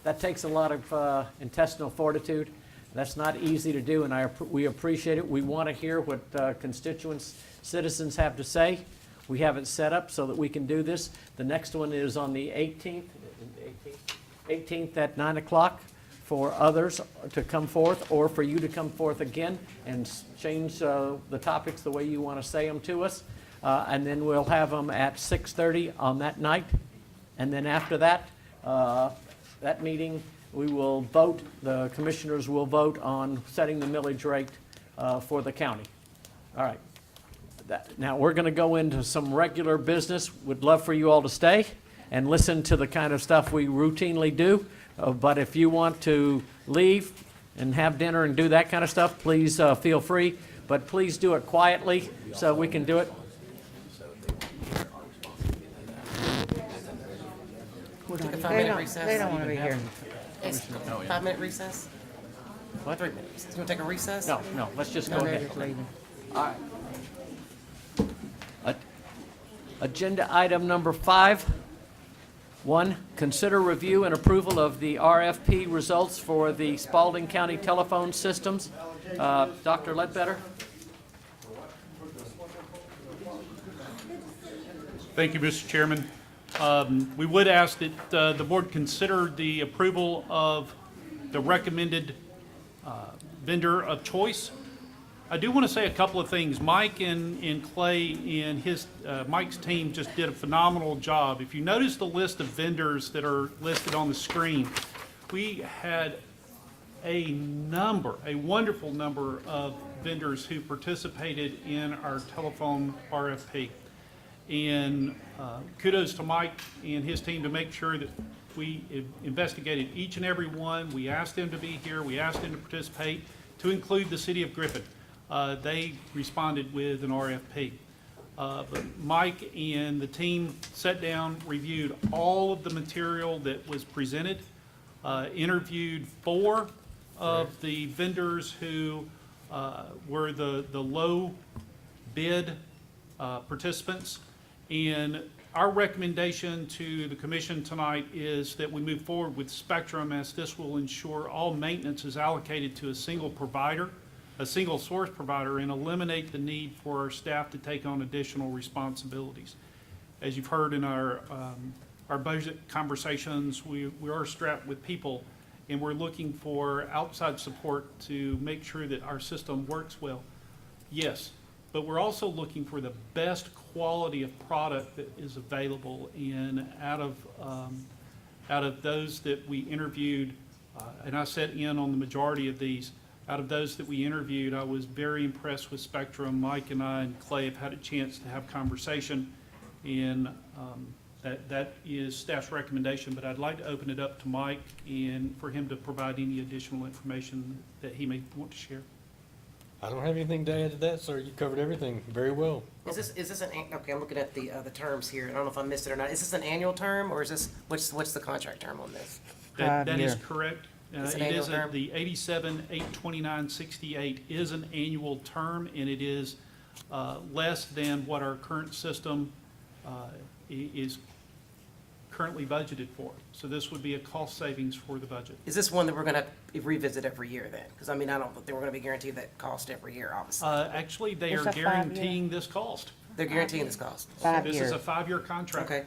S1: That takes a lot of intestinal fortitude. That's not easy to do, and we appreciate it. We want to hear what constituents, citizens have to say. We have it set up so that we can do this. The next one is on the 18th at 9 o'clock for others to come forth, or for you to come forth again and change the topics the way you want to say them to us. And then we'll have them at 6:30 on that night. And then after that, that meeting, we will vote, the commissioners will vote on setting the millage rate for the county. All right. Now, we're going to go into some regular business. Would love for you all to stay and listen to the kind of stuff we routinely do. But if you want to leave and have dinner and do that kind of stuff, please feel free. But please do it quietly so we can do it.
S11: Take a
S3: They
S11: 5-minute
S3: don't,
S11: recess.
S3: they don't want to be here.
S11: It's 5-minute recess?
S1: What?
S11: 3 minutes. You want to take a recess?
S1: No, let's just
S3: No,
S1: go
S3: they're
S1: ahead.
S3: just leaving.
S1: All right. Agenda item number 5. 1, consider review and approval of the RFP results for the Spalding County telephone systems. Dr. Ledbetter?
S2: Thank you, Mr. Chairman. We would ask that the board consider the approval of the recommended vendor of choice. I do want to say a couple of things. Mike and Clay and Mike's team just did a phenomenal job. If you notice the list of vendors that are listed on the screen, we had a wonderful number of vendors who participated in our telephone RFP. And kudos to Mike and his team to make sure that we investigated each and every one. We asked them to be here. We asked them to participate, to include the city of Griffin. They responded with an RFP. But Mike and the team sat down, reviewed all of the material that was presented, interviewed 4 of the vendors who were the low bid participants. And our recommendation to the commission tonight is that we move forward with Spectrum, as this will ensure all maintenance is allocated to a single provider, a single source provider, and eliminate the need for our staff to take on additional responsibilities. As you've heard in our budget conversations, we are strapped with people, and we're looking for outside support to make sure that our system works well. Yes, but we're also looking for the best quality of product that is available. And out of those that we interviewed, and I sat in on the majority of these, out of those that we interviewed, I was very impressed with Spectrum. Mike and I and Clay have had a chance to have conversation, and that is staff's recommendation. But I'd like to open it up to Mike and for him to provide any additional information that he may want to share.
S15: I don't have anything to add to that, sir. You covered everything very well.
S11: Is this okay, I'm looking at the terms here. I don't know if I missed it or not. Is this an annual term, or is this, what's the contract term on this?
S2: That is
S3: 5-year.
S2: correct.
S11: It's an
S2: It
S11: annual
S2: is,
S11: term?
S2: the 87-829-68 is an annual term, and it is less than what our current system is currently budgeted for. So this would be a cost savings for the budget.
S11: Is this one that we're gonna revisit every year then? Because I mean, I don't think we're gonna be guaranteed that cost every year, obviously.
S2: Actually, they
S3: It's
S2: are
S3: a 5-year.
S2: guaranteeing this cost.
S6: They're guaranteeing this cost.
S3: 5
S2: This
S3: years.
S2: is a 5-year contract.
S6: Okay.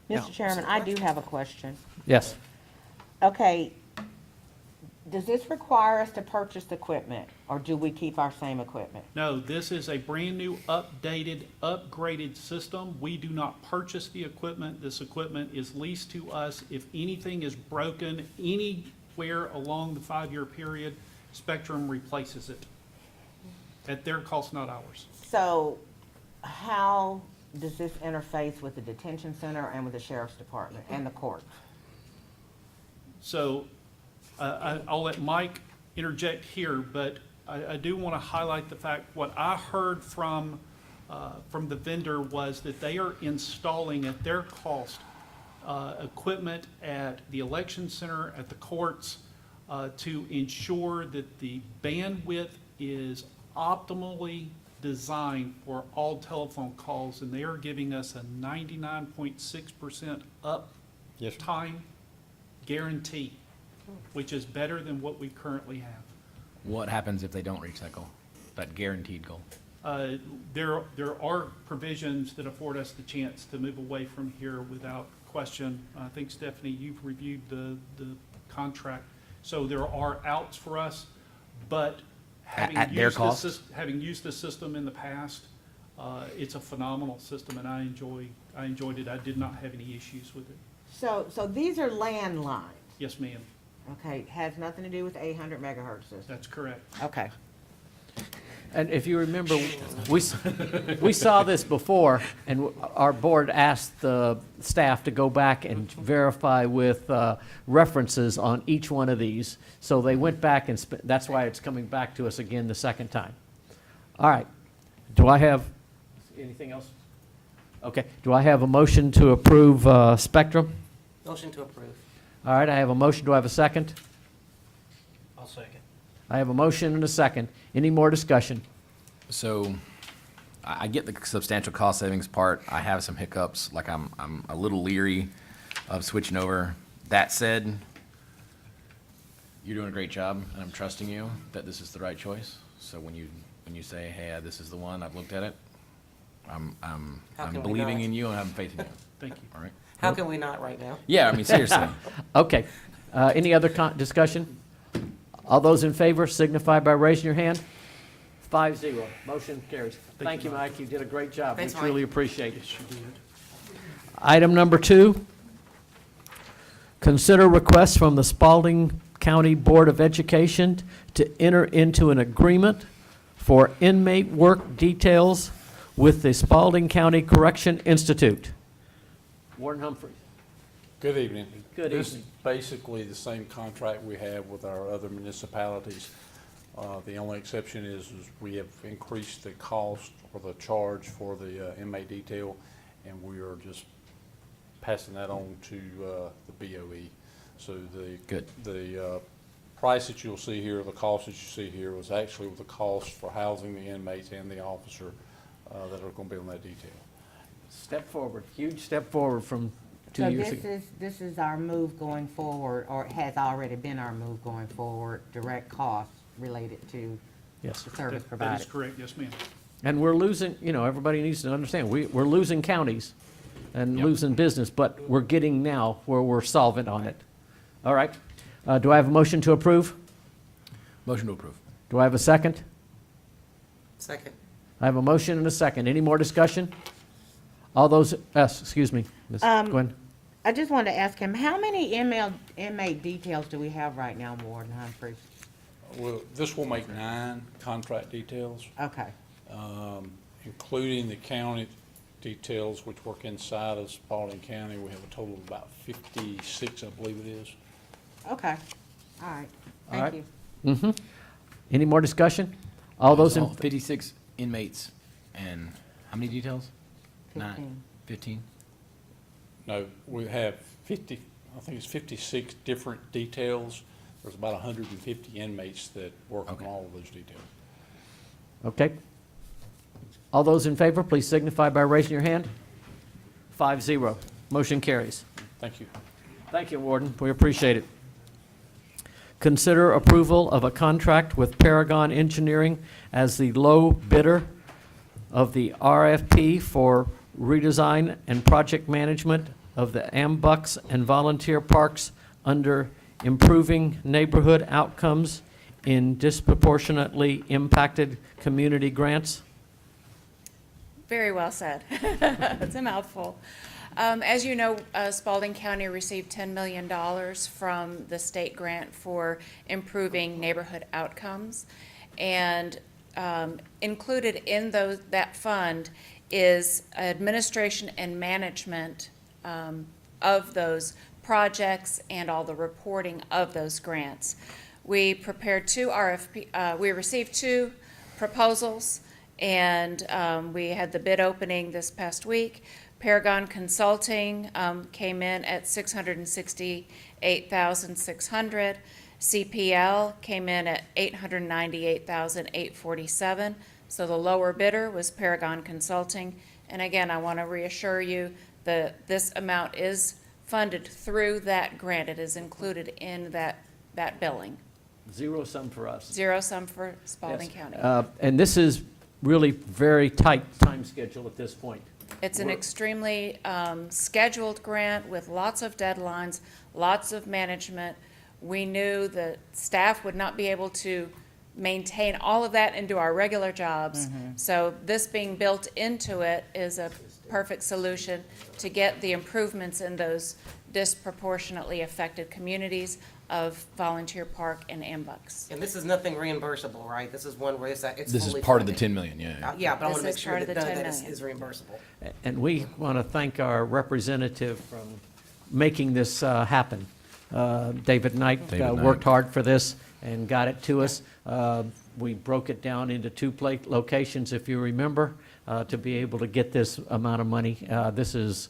S3: Mr. Chairman, I do have a question.
S1: Yes.
S3: Okay, does this require us to purchase equipment, or do we keep our same equipment?
S2: No, this is a brand-new, updated, upgraded system. We do not purchase the equipment. This equipment is leased to us. If anything is broken anywhere along the 5-year period, Spectrum replaces it at their cost, not ours.
S3: So how does this interface with the detention center and with the sheriff's department and the court?
S2: So I'll let Mike interject here, but I do want to highlight the fact, what I heard from the vendor was that they are installing at their cost equipment at the election center, at the courts, to ensure that the bandwidth is optimally designed for all telephone calls, and they are giving us a 99.6%
S15: Yes, sir.
S2: uptime guarantee, which is better than what we currently have.
S4: What happens if they don't reach that goal, that guaranteed goal?
S2: There are provisions that afford us the chance to move away from here without question. I think, Stephanie, you've reviewed the contract. So there are outs for us, but
S4: At their cost?
S2: having used the system in the past, it's a phenomenal system, and I enjoyed it. I did not have any issues with it.
S3: So these are landlines,
S2: Yes, ma'am.
S3: okay, has nothing to do with 800 megahertz system?
S2: That's correct.
S3: Okay.
S1: And if you remember, we saw this before, and our board asked the staff to go back and verify with references on each one of these. So they went back and that's why it's coming back to us again the second time. All right. Do I have anything else? Okay. Do I have a motion to approve Spectrum?
S6: Motion to approve.
S1: All right, I have a motion. Do I have a second?
S5: I'll second.
S1: I have a motion and a second. Any more discussion?
S4: So I get the substantial cost savings part. I have some hiccups, like I'm a little leery of switching over. That said, you're doing a great job, and I'm trusting you that this is the right choice. So when you say, hey, this is the one, I've looked at it, I'm
S6: How can we
S4: believing
S6: not?
S4: in you and I'm faith in you.
S2: Thank you.
S4: All right?
S6: How can we not right now?
S4: Yeah, I mean, seriously.
S1: Okay. Any other discussion? All those in favor signify by raising your hand. 5-0. Motion carries. Thank you, Mike. You did a great job. We
S6: Thanks, Mike.
S1: truly appreciate it.
S2: Yes, you did.
S1: Item number 2, consider request from the Spalding County Board of Education to enter into an agreement for inmate work details with the Spalding County Correction Institute. Warden Humphrey.
S9: Good evening.
S1: Good
S9: This
S1: evening.
S9: is basically the same contract we have with our other municipalities. The only exception is we have increased the cost or the charge for the inmate detail, and we are just passing that on to the BOE. So the price that you'll see here, the cost that you see here, was actually the cost for housing the inmates and the officer that are going to be on that detail.
S1: Step forward, huge step forward from 2 years ago.
S3: So this is our move going forward, or it has already been our move going forward, direct costs related to
S1: Yes.
S3: the service
S2: That is
S3: provided?
S2: correct. Yes, ma'am.
S1: And we're losing, everybody needs to understand, we're losing counties and
S2: Yep.
S1: losing business, but we're getting now where we're solvent on it. All right. Do I have a motion to approve?
S4: Motion to approve.
S1: Do I have a second?
S6: Second.
S1: I have a motion and a second. Any more discussion? All those, excuse me, Ms. Gwen.
S3: I just wanted to ask him, how many inmate details do we have right now, Warden Humphreys?
S9: Well, this will make 9 contract details,
S3: Okay,
S9: including the county details, which work inside of Spalding County. We have a total of about 56, I believe it is.
S3: okay, all right,
S1: All right.
S3: thank you.
S1: Mm-hmm. Any more discussion? All those in,
S4: 56 inmates and how many details?
S3: 15.
S4: 15?
S9: No, we have 50, I think it's 56 different details. There's about 150 inmates that work on
S4: Okay.
S9: all of those details.
S1: okay. All those in favor, please signify by raising your hand. 5-0. Motion carries.
S9: Thank you.
S1: Thank you, Warden. We appreciate it. Consider approval of a contract with Paragon Engineering as the low bidder of the RFP for redesign and project management of the AMBUCS and volunteer parks under improving neighborhood outcomes in disproportionately impacted community grants.
S16: Very well said. It's a mouthful. As you know, Spalding County received $10 million from the state grant for improving neighborhood outcomes. And included in that fund is administration and management of those projects and all the reporting of those grants. We prepared we received 2 proposals, and we had the bid opening this past week. Paragon Consulting came in at $668,600. CPL came in at $898,847. So the lower bidder was Paragon Consulting. And again, I want to reassure you that this amount is funded through that grant. It is included in that billing.
S1: Zero sum for us.
S16: Zero sum for Spalding
S1: Yes.
S16: County.
S1: And this is really very tight time schedule at this point.
S16: It's an extremely scheduled grant with lots of deadlines, lots of management. We knew that staff would not be able to maintain all of that and do our regular jobs. So this being built into it is a perfect solution to get the improvements in those disproportionately affected communities of Volunteer Park and AMBUCS.
S6: And this is nothing reimbursable, right? This is one where it's
S4: This is
S6: fully
S4: part of the
S6: funded.
S4: 10 million, yeah.
S6: Yeah, but I
S16: This
S6: want to make
S16: is
S6: sure
S16: part of
S6: that
S16: the
S6: none of
S16: 10
S6: that
S16: million.
S6: is reimbursable.
S1: And we want to thank our representative from making this happen. David Knight
S4: David Knight.
S1: worked hard for this and got it to us. We broke it down into 2 locations, if you remember, to be able to get this amount of money. This is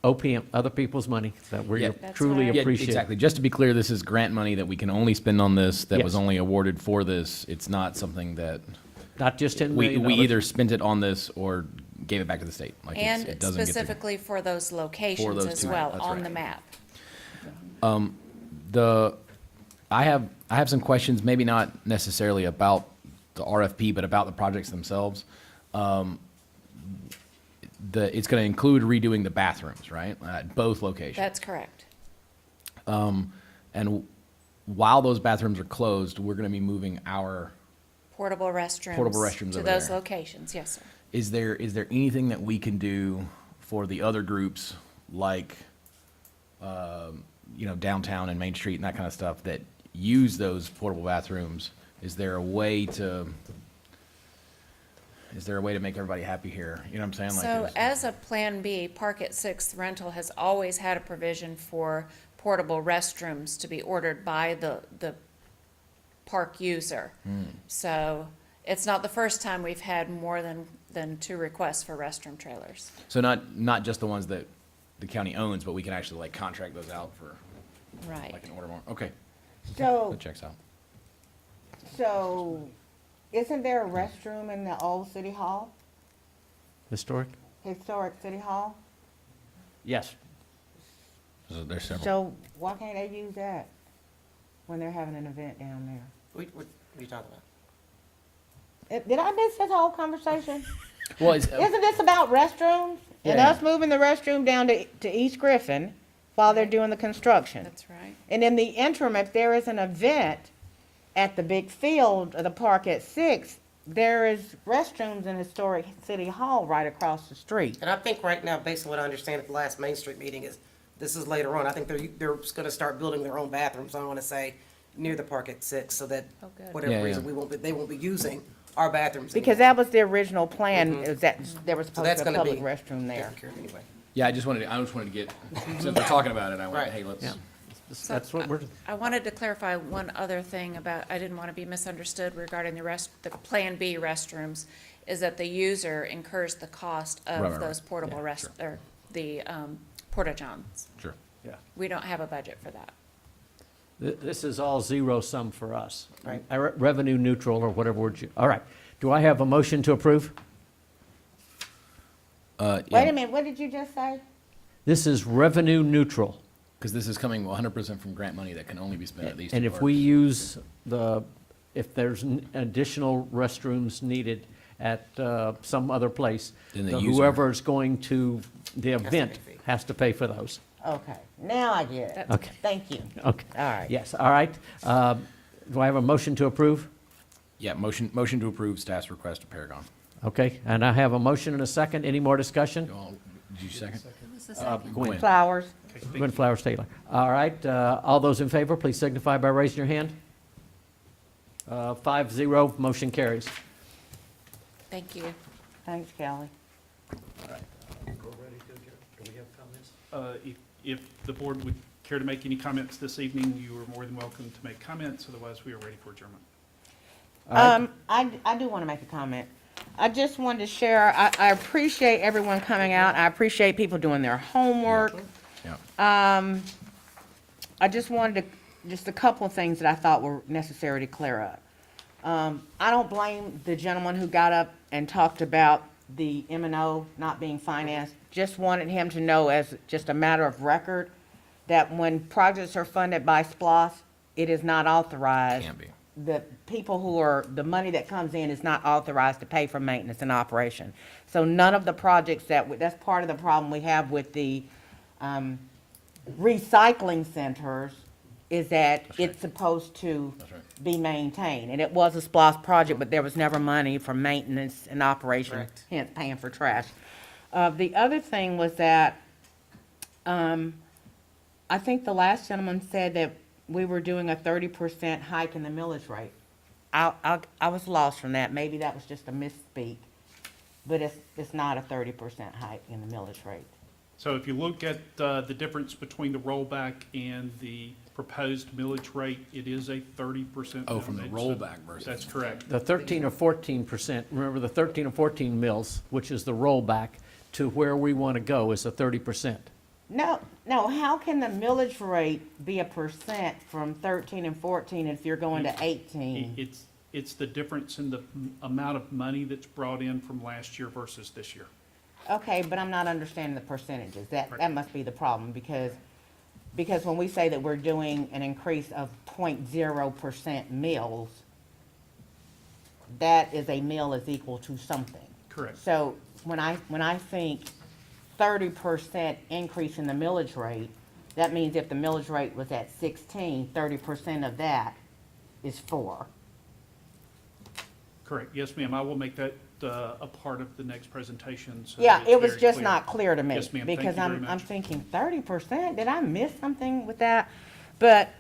S1: OPM, other people's money, that we
S4: Yeah.
S16: That's
S1: truly
S16: right.
S4: Yeah,
S1: appreciate.
S4: exactly. Just to be clear, this is grant money that we can only spend on this, that was
S1: Yes.
S4: only awarded for this. It's not something that,
S1: Not just 10
S4: we
S1: million.
S4: either spent it on this or gave it back to the state. Like it's-
S16: And
S4: it doesn't get to-
S16: specifically for those locations
S4: those
S16: as
S4: 2,
S16: well
S4: that's
S16: on
S4: right.
S16: the map.
S4: I have some questions, maybe not necessarily about the RFP, but about the projects themselves. It's going to include redoing the bathrooms, right? At both locations.
S16: That's correct.
S4: And while those bathrooms are closed, we're going to be moving our,
S16: Portable restrooms.
S4: Portable restrooms
S16: To
S4: over
S16: those
S4: there.
S16: locations, yes, sir.
S4: is there anything that we can do for the other groups, like, downtown and Main Street and that kind of stuff, that use those portable bathrooms? Is there a way to make everybody happy here? You know what I'm saying?
S16: So
S4: is-
S16: as a Plan B, Park at Sixth Rental has always had a provision for portable restrooms to be ordered by the park user. So it's not the first time we've had more than 2 requests for restroom trailers.
S4: So not just the ones that the county owns, but we can actually like contract those out for,
S16: Right.
S4: like, an order more. Okay,
S3: So,
S4: that checks out.
S3: so isn't there a restroom in the old city hall,
S1: Historic?
S3: historic city hall?
S1: Yes.
S4: So there's several.
S3: So why can't they use that when they're having an event down there?
S6: What are you talking about?
S3: Did I miss this whole conversation?
S4: Well, it's,
S3: Isn't this about restrooms? And
S4: Yeah.
S3: us moving the restroom down to East Griffin while they're doing the construction?
S16: That's right.
S3: And in the interim, if there is an event at the big field of the park at 6, there is restrooms in historic city hall right across the street.
S6: And I think right now, based on what I understand at the last Main Street meeting, is this is later on. I think they're just gonna start building their own bathrooms, I wanna say, near the park at 6, so that
S16: Oh, good.
S6: whatever
S4: Yeah, yeah.
S6: reason, they won't be using our bathrooms
S3: Because
S6: anymore.
S3: that was the original plan, is that there was
S6: So
S3: supposed
S6: that's
S3: to be a
S6: gonna
S3: public
S6: be
S3: restroom there.
S6: taken care of anyway.
S4: yeah, I just wanted to get, since we're talking about it, I went,
S6: Right.
S4: hey, let's.
S1: Yeah. That's what we're,
S16: I wanted to clarify one other thing about, I didn't want to be misunderstood regarding the Plan B restrooms, is that the user incurs the cost
S4: Right,
S16: of
S4: right,
S16: those
S4: right.
S16: portable
S4: Yeah,
S16: or the porta-johns.
S4: Sure.
S1: yeah.
S16: We don't have a budget for that.
S1: This is all zero sum for us.
S6: Right.
S1: Revenue neutral, or whatever word you, all right. Do I have a motion to approve?
S3: Wait a minute, what did you just say?
S1: This is revenue neutral.
S4: Because this is coming 100% from grant money that can only be spent at these two
S1: And if
S4: parks.
S1: we use if there's additional restrooms needed at some other place,
S4: Then the
S1: the
S4: user-
S1: whoever's going to the event has to pay for those.
S3: Okay, now I get it.
S1: Okay.
S3: Thank you.
S1: Okay.
S3: All right.
S1: Yes, all right. Do I have a motion to approve?
S4: Yeah, motion to approve staff's request to Paragon.
S1: Okay, and I have a motion and a second. Any more discussion?
S4: Did you second?
S1: Gwen.
S3: Flowers.
S1: Gwen Flowers Taylor. All right, all those in favor, please signify by raising your hand. 5-0, motion carries.
S16: Thank you.
S3: Thanks, Kelly.
S2: If the board would care to make any comments this evening, you are more than welcome to make comments. Otherwise, we are ready for adjournment.
S3: I do want to make a comment. I just wanted to share, I appreciate everyone coming out. I appreciate people doing their homework.
S4: Yeah.
S3: I just wanted to, just a couple of things that I thought were necessary to clear up. I don't blame the gentleman who got up and talked about the M&O not being financed. Just wanted him to know as just a matter of record that when projects are funded by SPLOST, it is not authorized.
S4: Can be.
S3: The people who are, the money that comes in is not authorized to pay for maintenance and operation. So none of the projects that's part of the problem we have with the recycling centers is that it's supposed to be maintained. And it was a SPLOST project, but there was never money for maintenance and operation, hence paying for trash. The other thing was that, I think the last gentleman said that we were doing a 30% hike in the millage rate. I was lost from that. Maybe that was just a misspeak, but it's not a 30% hike in the millage rate.
S2: So if you look at the difference between the rollback and the proposed millage rate, it is a 30%.
S4: Oh, from the
S2: millage.
S4: rollback versus.
S2: That's correct.
S1: The 13 or 14%, remember the 13 or 14 mills, which is the rollback, to where we want to go is a 30%.
S3: No, how can the millage rate be a percent from 13 and 14 if you're going to 18?
S2: It's the difference in the amount of money that's brought in from last year versus this year.
S3: Okay, but I'm not understanding the percentages. That must be the problem, because when we say that we're doing an increase of 0.0% mills, that is a mill is equal to something.
S2: Correct.
S3: So when I think 30% increase in the millage rate, that means if the millage rate was at 16, 30% of that is 4.
S2: Correct. Yes, ma'am. I will make that a part of the next presentation. So
S3: Yeah,
S2: it's
S3: it was
S2: very
S3: just
S2: clear.
S3: not clear to me.
S2: Yes, ma'am. Thank you
S3: Because
S2: very
S3: I'm
S2: much.
S3: thinking 30%, did I miss something with that? But,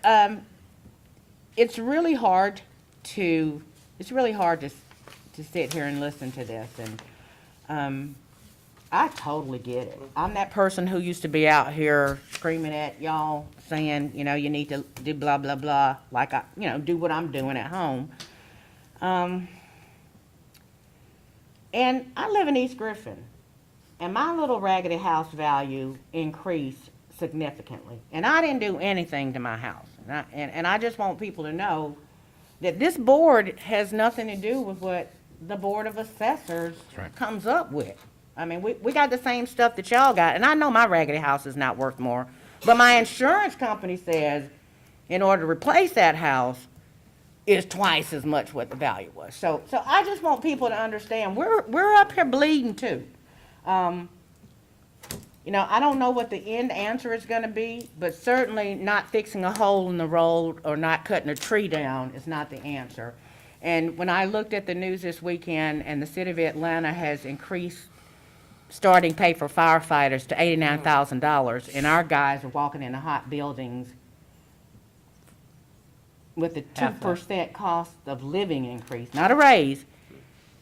S3: it's really hard to sit here and listen to this, and, I totally get it. I'm that person who used to be out here screaming at y'all, saying, you need to do blah, blah, blah, like do what I'm doing at home. And I live in East Griffin, and my little raggedy house value increased significantly. And I didn't do anything to my house. And I just want people to know that this board has nothing to do with what the Board of Assessors comes up with. I mean, we got the same stuff that y'all got, and I know my raggedy house is not worth more, but my insurance company says in order to replace that house is twice as much what the value was. So I just want people to understand, we're up here bleeding too. I don't know what the end answer is gonna be, but certainly not fixing a hole in the road or not cutting a tree down is not the answer. And when I looked at the news this weekend, and the city of Atlanta has increased starting pay for firefighters to $89,000, and our guys are walking into hot buildings with a 2% cost of living increase, not a raise,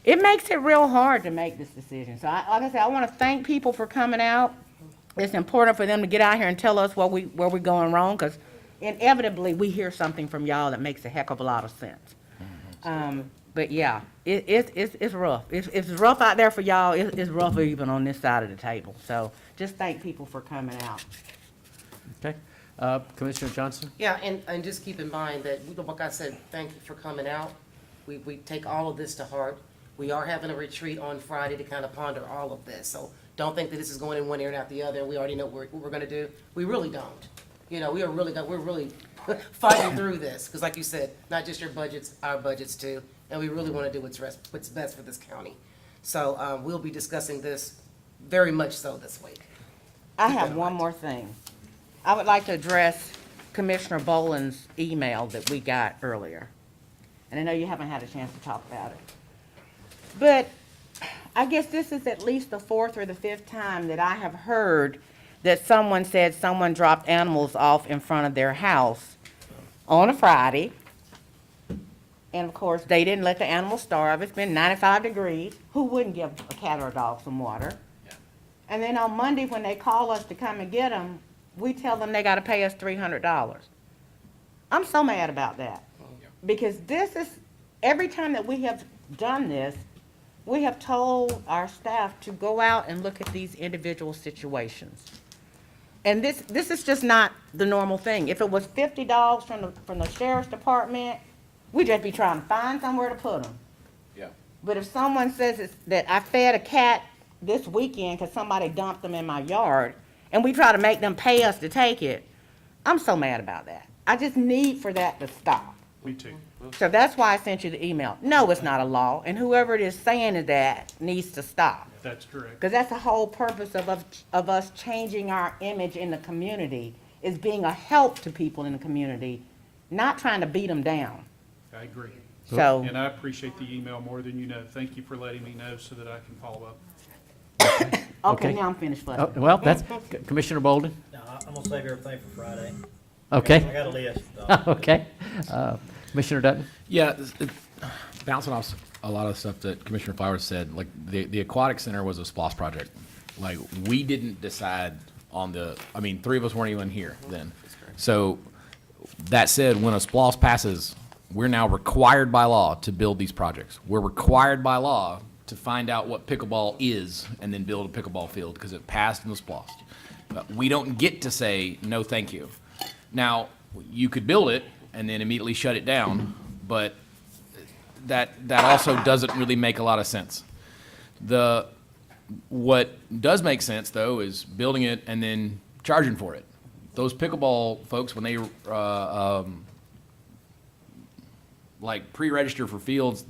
S3: it makes it real hard to make this decision. So like I said, I want to thank people for coming out. It's important for them to get out here and tell us where we're going wrong, because inevitably we hear something from y'all that makes a heck of a lot of sense. But yeah, it's rough. It's rough out there for y'all. It's rough even on this side of the table. So just thank people for coming out.
S1: Okay. Commissioner Johnson?
S17: Yeah, and just keep in mind that, like I said, thank you for coming out. We take all of this to heart. We are having a retreat on Friday to kind of ponder all of this. So don't think that this is going in one ear and out the other. We already know what we're going to do. We really don't. We're really fighting through this. Because like you said, not just your budgets, our budgets too. And we really want to do what's best for this county. So we'll be discussing this very much so this week.
S3: I have one more thing. I would like to address Commissioner Boland's email that we got earlier. And I know you haven't had a chance to talk about it. But I guess this is at least the fourth or the fifth time that I have heard that someone said someone dropped animals off in front of their house on a Friday. And of course, they didn't let the animals starve. It's been 95 degrees. Who wouldn't give a cat or a dog some water? And then on Monday, when they call us to come and get them, we tell them they gotta pay us $300. I'm so mad about that. Because this is, every time that we have done this, we have told our staff to go out and look at these individual situations. And this is just not the normal thing. If it was 50 dogs from the sheriff's department, we'd just be trying to find somewhere to put them.
S4: Yeah.
S3: But if someone says that I fed a cat this weekend because somebody dumped them in my yard, and we try to make them pay us to take it, I'm so mad about that. I just need for that to stop.
S2: Me too.
S3: So that's why I sent you the email. No, it's not a law, and whoever it is saying that needs to stop.
S2: That's correct.
S3: Because that's the whole purpose of us changing our image in the community, is being a help to people in the community, not trying to beat them down.
S2: I agree.
S3: So,
S2: And I appreciate the email more than you know. Thank you for letting me know so that I can follow up.
S3: okay, now I'm finished.
S1: Oh, well, that's Commissioner Bolden.
S5: No, I'm gonna save everything for Friday.
S1: Okay.
S5: I got a list.
S1: Okay. Commissioner Dutton?
S4: Yeah, bouncing off a lot of stuff that Commissioner Flowers said, like the aquatic center was a SPOS project. Like, we didn't decide on three of us weren't even here then. So that said, when a SPOS passes, we're now required by law to build these projects. We're required by law to find out what pickleball is and then build a pickleball field because it passed and was SPOS. But we don't get to say, no, thank you. Now, you could build it and then immediately shut it down, but that also doesn't really make a lot of sense. What does make sense, though, is building it and then charging for it. Those pickleball folks, when they pre-register for fields,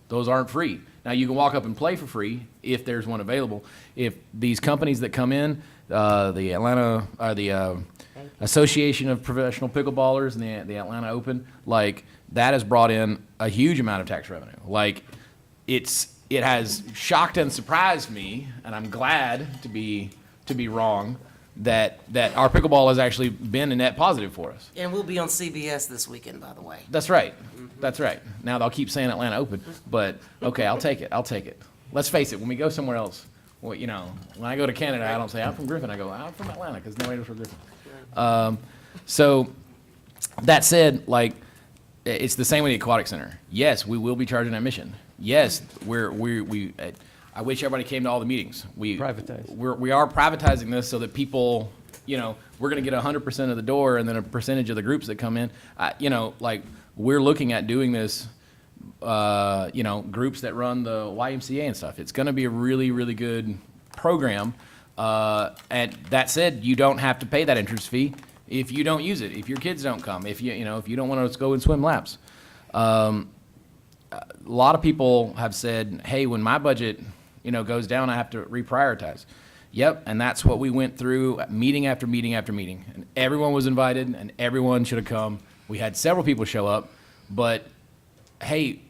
S4: those aren't free. Now, you can walk up and play for free if there's one available. If these companies that come in, the Association of Professional Pickleballers and the Atlanta Open, that has brought in a huge amount of tax revenue. It has shocked and surprised me, and I'm glad to be wrong, that our pickleball has actually been a net positive for us.
S17: And we'll be on CBS this weekend, by the way.
S4: That's right. That's right. Now they'll keep saying Atlanta Open, but okay, I'll take it. I'll take it. Let's face it, when we go somewhere else, well, when I go to Canada, I don't say I'm from Griffin. I go, I'm from Atlanta, because nobody knows from Griffin. So that said, it's the same with the aquatic center. Yes, we will be charging admission. Yes, I wish everybody came to all the meetings. We are privatizing this so that people, we're going to get 100% of the door and then a percentage of the groups that come in. We're looking at doing this, groups that run the YMCA and stuff. It's going to be a really, really good program. And that said, you don't have to pay that entrance fee if you don't use it, if your kids don't come, if you don't want to go and swim laps. A lot of people have said, hey, when my budget, goes down, I have to reprioritize. Yep, and that's what we went through meeting after meeting after meeting. And everyone was invited, and everyone should have come. We had several people show up, but hey,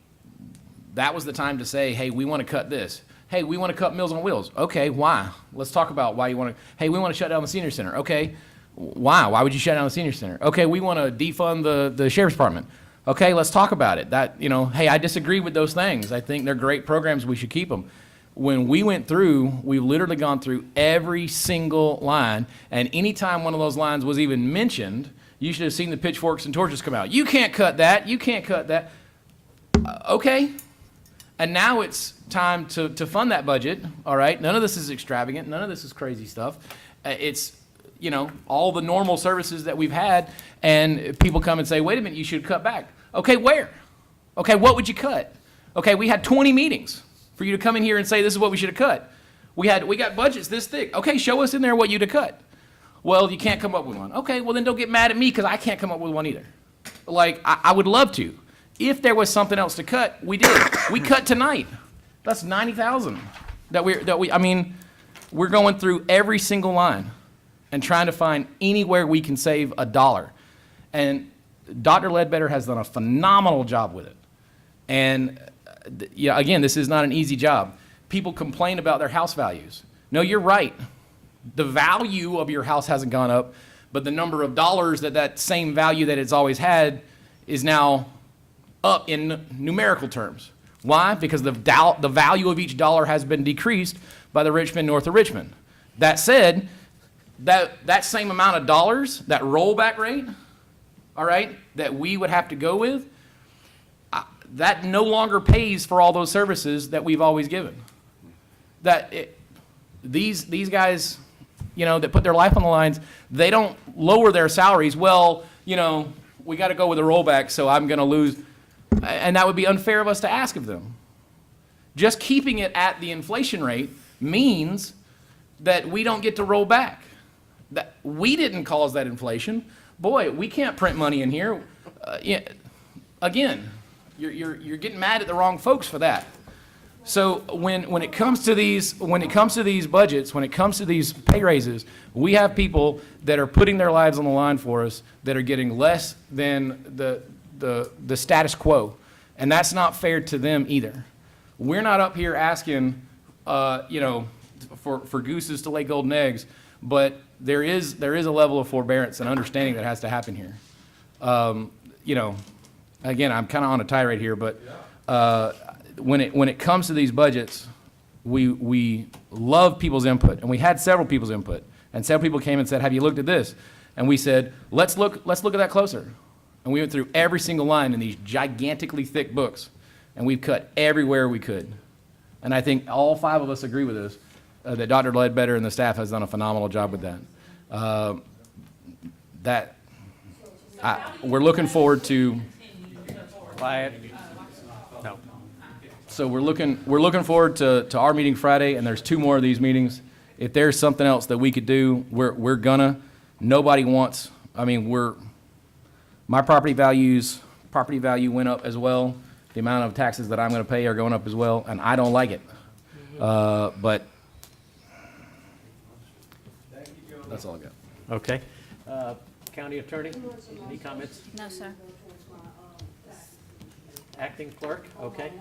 S4: that was the time to say, hey, we want to cut this. Hey, we want to cut Meals on Wheels. Okay, why? Let's talk about why you want to. Hey, we want to shut down the senior center. Okay, why? Why would you shut down the senior center? Okay, we want to defund the sheriff's department. Okay, let's talk about it. Hey, I disagree with those things. I think they're great programs. We should keep them. When we went through, we've literally gone through every single line, and anytime one of those lines was even mentioned, you should have seen the pitchforks and torches come out. You can't cut that. You can't cut that. Okay. And now it's time to fund that budget, all right? None of this is extravagant. None of this is crazy stuff. It's, all the normal services that we've had, and people come and say, wait a minute, you should cut back. Okay, where? Okay, what would you cut? Okay, we had 20 meetings for you to come in here and say this is what we should have cut. We got budgets this thick. Okay, show us in there what you'd have cut. Well, you can't come up with one. Okay, well then don't get mad at me because I can't come up with one either. I would love to. If there was something else to cut, we did. We cut tonight. That's 90,000 I mean, we're going through every single line and trying to find anywhere we can save a dollar. And Dr. Ledbetter has done a phenomenal job with it. And yeah, again, this is not an easy job. People complain about their house values. No, you're right. The value of your house hasn't gone up, but the number of dollars that same value that it's always had is now up in numerical terms. Why? Because the value of each dollar has been decreased by the Richmond north of Richmond. That said, that same amount of dollars, that rollback rate, all right, that we would have to go with, that no longer pays for all those services that we've always given. These guys, you know, that put their life on the lines, they don't lower their salaries. Well, you know, we got to go with a rollback, so I'm going to lose. And that would be unfair of us to ask of them. Just keeping it at the inflation rate means that we don't get to roll back. That we didn't cause that inflation. Boy, we can't print money in here. Again, you're getting mad at the wrong folks for that. So when it comes to these budgets, when it comes to these pay raises, we have people that are putting their lives on the line for us that are getting less than the status quo, and that's not fair to them either. We're not up here asking, you know, for gooses to lay golden eggs, but there is a level of forbearance and understanding that has to happen here. You know, again, I'm kind of on a tirade here, but when it comes to these budgets, we love people's input, and we had several people's input, and several people came and said, "Have you looked at this?" And we said, "Let's look at that closer." And we went through every single line in these gigantically thick books, and we've cut everywhere we could. And I think all five of us agree with this, that Dr. Ledbetter and the staff has done a phenomenal job with that. We're looking forward to.
S1: No.
S4: So we're looking forward to our meeting Friday, and there's 2 more of these meetings. If there's something else that we could do, we're gonna. Nobody wants. I mean, my property value went up as well. The amount of taxes that I'm going to pay are going up as well, and I don't like it. But that's all I got.
S1: Okay. County Attorney, any comments?
S7: No, sir.
S1: Acting Clerk, okay.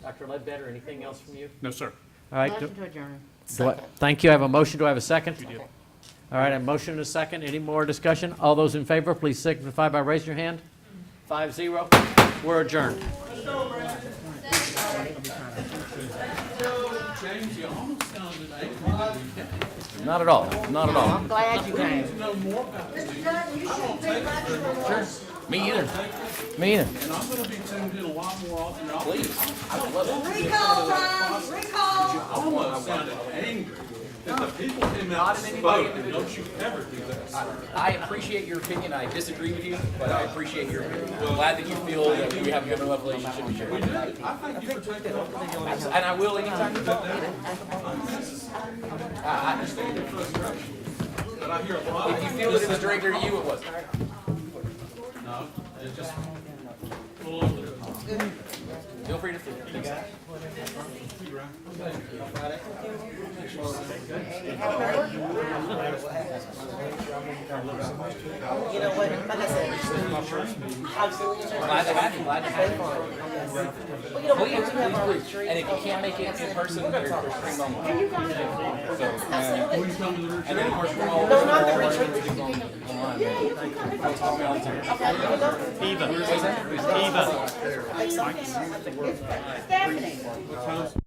S1: Dr. Ledbetter, anything else from you?
S2: No, sir.
S1: All right.
S3: Motion to adjourn.
S1: Thank you. I have a motion. Do I have a second? You do. All right, a motion and a second. Any more discussion? All those in favor, please signify by raising your hand. 5-0. We're adjourned.
S4: Not at all. Not at all.
S3: I'm glad you came.
S4: Sure. Me either. Me either.
S9: And I'm gonna be tuned in a lot more often.
S4: Please. I would love it.
S6: Recall time, recall.
S9: You almost sounded angry that the people came out and spoke, and don't you ever do that.
S4: I appreciate your opinion. I disagree with you, but I appreciate your opinion. I'm glad that you feel that we have a good enough relationship to share.
S9: We do. I thank you for taking up.
S4: And I will anytime you call.
S9: I understand your frustration, but I hear a lot.
S4: If you feel that it's directed to you, it was.
S9: No, it's just a little over there.
S4: Feel free to feel it.
S17: You know what, like I said,
S4: Glad to have you. Glad to have you.
S17: well, you know, we do have our retreat.
S4: And if you can't make it in person, there's stream online. So, and then of course we're all.
S17: No, not the retreat.
S4: Online.
S17: Yeah, you can come.
S1: Eva.
S17: Eva.
S1: Eva.
S17: Stephanie.